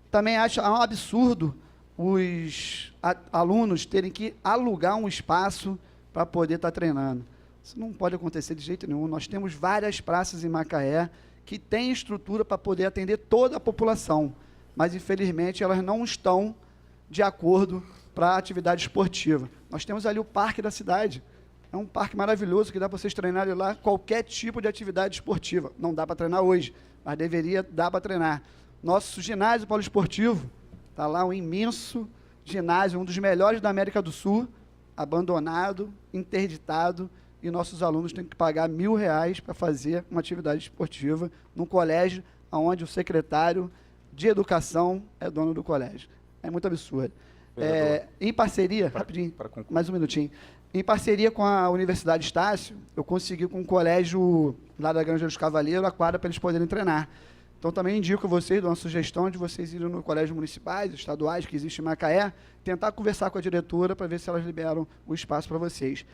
Também acho um absurdo os alunos terem que alugar um espaço para poder estar treinando. Isso não pode acontecer de jeito nenhum. Nós temos várias praças em Macaé que têm estrutura para poder atender toda a população, mas, infelizmente, elas não estão de acordo para a atividade esportiva. Nós temos ali o parque da cidade. É um parque maravilhoso que dá para vocês treinarem lá qualquer tipo de atividade esportiva. Não dá para treinar hoje, mas deveria dar para treinar. Nosso ginásio poliesportivo, está lá um imenso ginásio, um dos melhores da América do Sul, abandonado, interditado, e nossos alunos têm que pagar R$1.000 para fazer uma atividade esportiva num colégio onde o secretário de educação é dono do colégio. É muito absurdo. Em parceria, rapidinho, mais um minutinho, em parceria com a Universidade Estácio, eu consegui com o colégio lá da Granja dos Cavaleiros a quadra para eles poderem treinar. Então, também indico a vocês, dou uma sugestão de vocês irem no colégio municipais, estaduais, que existe em Macaé, tentar conversar com a diretora para ver se elas liberam o espaço para vocês.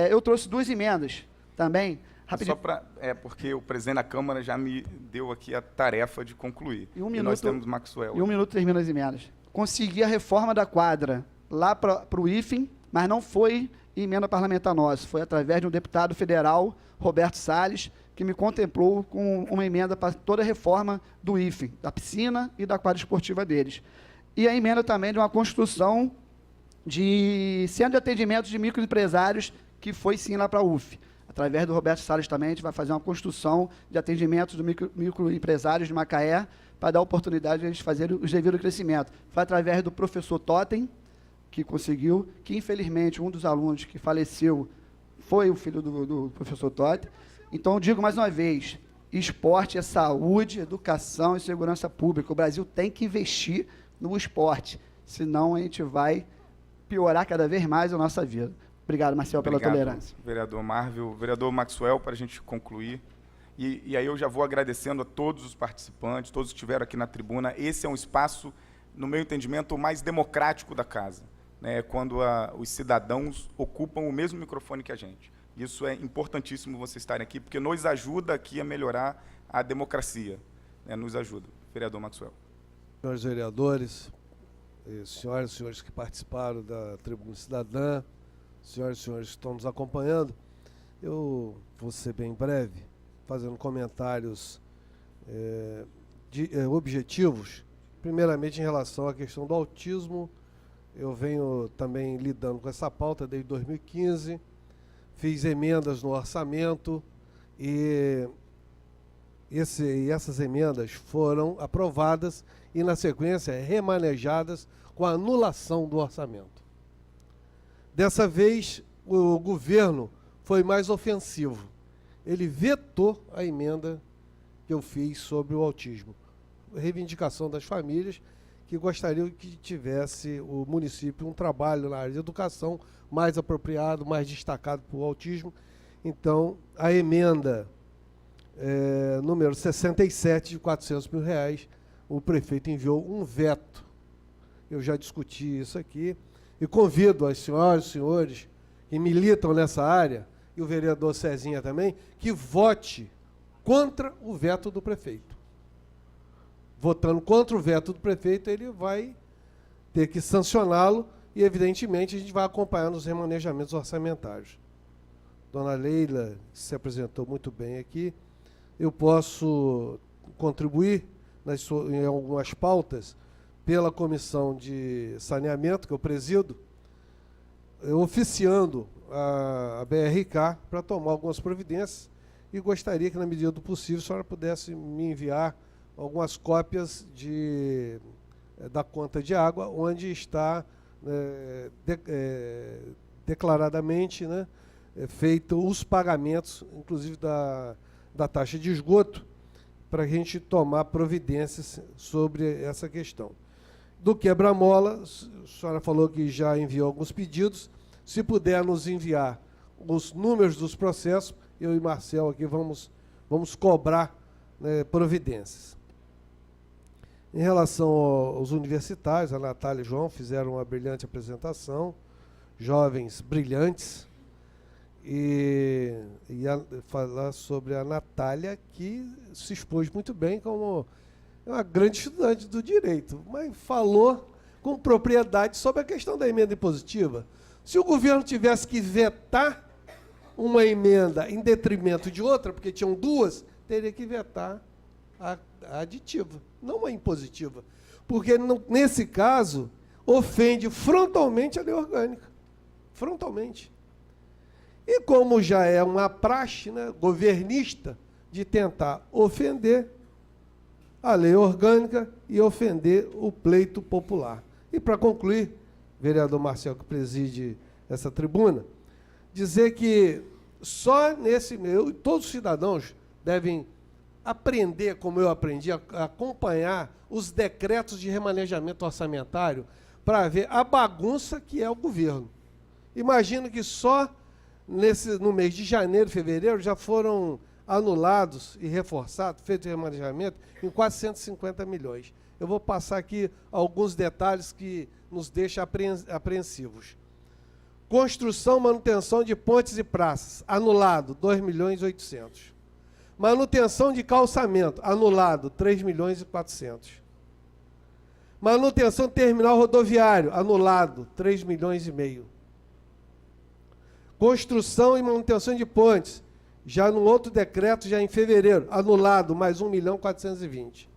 Eu trouxe 2 emendas também. Rapidinho. Só para, porque o presidente da Câmara já me deu aqui a tarefa de concluir. E nós temos Maxwell. E 1 minuto termina as emendas. Consegui a reforma da quadra lá para o IFEM, mas não foi emenda parlamentar nossa, foi através de um deputado federal, Roberto Salles, que me contemplou com uma emenda para toda a reforma do IFEM, da piscina e da quadra esportiva deles. E a emenda também de uma construção de centro de atendimento de microempresários, que foi sim lá para a UF. Através do Roberto Salles também, a gente vai fazer uma construção de atendimento de microempresários de Macaé, para dar oportunidade de eles fazerem o devido crescimento. Foi através do professor Totem, que conseguiu, que infelizmente um dos alunos que faleceu foi o filho do professor Totem. Então, eu digo mais uma vez, esporte é saúde, educação e segurança pública. O Brasil tem que investir no esporte, senão a gente vai piorar cada vez mais a nossa vida. Obrigado, Marcel, pela tolerância. Vereador Marvel. Vereador Maxwell, para a gente concluir. E aí eu já vou agradecendo a todos os participantes, todos que estiveram aqui na tribuna. Esse é um espaço, no meu entendimento, o mais democrático da casa, né, quando os cidadãos ocupam o mesmo microfone que a gente. Isso é importantíssimo vocês estarem aqui, porque nos ajuda aqui a melhorar a democracia, né, nos ajuda. vereador Maxwell. Senhores vereadores, senhoras e senhores que participaram da Tribuna Cidadã, senhoras e senhores que estão nos acompanhando, eu vou ser bem breve, fazendo comentários objetivos. Primeiramente, em relação à questão do autismo, eu venho também lidando com essa pauta desde 2015, fiz emendas no orçamento e essas emendas foram aprovadas e, na sequência, remanejadas com a anulação do orçamento. Dessa vez, o governo foi mais ofensivo. Ele vetou a emenda que eu fiz sobre o autismo. Reivindicação das famílias que gostariam que tivesse o município um trabalho na área de educação mais apropriado, mais destacado para o autismo. Então, a emenda número 67 de R$400 mil, o prefeito enviou um veto. Eu já discuti isso aqui e convido as senhoras e senhores que militam nessa área, e o vereador Cezinha também, que vote contra o veto do prefeito. Votando contra o veto do prefeito, ele vai ter que sancioná-lo e, evidentemente, a gente vai acompanhar nos remanejamentos orçamentários. Dona Leila se apresentou muito bem aqui. Eu posso contribuir em algumas pautas pela Comissão de Saneamento, que eu presido, oficiando a BRK para tomar algumas providências, e gostaria que, na medida do possível, a senhora pudesse me enviar algumas cópias da conta de água, onde está declaradamente, né, feito os pagamentos, inclusive da taxa de esgoto, para a gente tomar providências sobre essa questão. Do quebra-mola, a senhora falou que já enviou alguns pedidos. Se puder nos enviar os números dos processos, eu e Marcel aqui vamos cobrar, né, providências. Em relação aos universitários, a Natália e o João fizeram uma brilhante apresentação, jovens brilhantes, e falar sobre a Natália, que se expôs muito bem como uma grande estudante do direito, mas falou com propriedade sobre a questão da emenda impositiva. Se o governo tivesse que vetar uma emenda em detrimento de outra, porque tinham duas, teria que vetar a aditiva, não a impositiva, porque, nesse caso, ofende frontalmente a lei orgânica. Frontalmente. E como já é uma praxe, né, governista de tentar ofender a lei orgânica e ofender o pleito popular. E, para concluir, vereador Marcel, que preside essa tribuna, dizer que só nesse meio, todos os cidadãos devem aprender, como eu aprendi, a acompanhar os decretos de remanejamento orçamentário para ver a bagunça que é o governo. Imagino que só no mês de janeiro, fevereiro, já foram anulados e reforçados, feito remanejamento, em quase 150 milhões. Eu vou passar aqui alguns detalhes que nos deixam apreensivos. Construção, manutenção de pontes e praças, anulado, 2.800.000. Manutenção de calçamento, anulado, 3.400.000. Manutenção de terminal rodoviário, anulado, 3,5 milhões. Construção e manutenção de pontes, já num outro decreto, já em fevereiro, anulado, mais 1.420.000.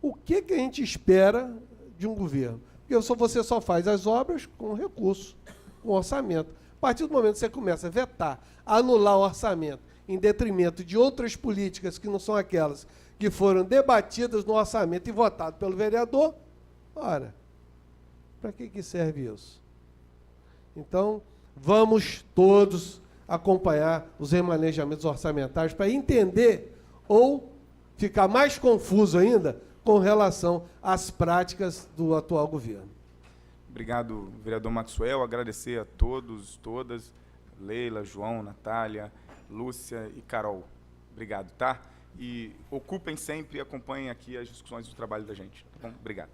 O que a gente espera de um governo? Porque você só faz as obras com recurso, com orçamento. A partir do momento que você começa a vetar, a anular o orçamento, em detrimento de outras políticas que não são aquelas que foram debatidas no orçamento e votadas pelo vereador, ora, para que serve isso? Então, vamos todos acompanhar os remanejamentos orçamentários para entender ou ficar mais confuso ainda com relação às práticas do atual governo. Obrigado, vereador Maxwell. Agradecer a todos, todas, Leila, João, Natália, Lúcia e Carol. Obrigado, tá? E ocupem sempre e acompanhem aqui as discussões do trabalho da gente. Tá bom? Obrigado.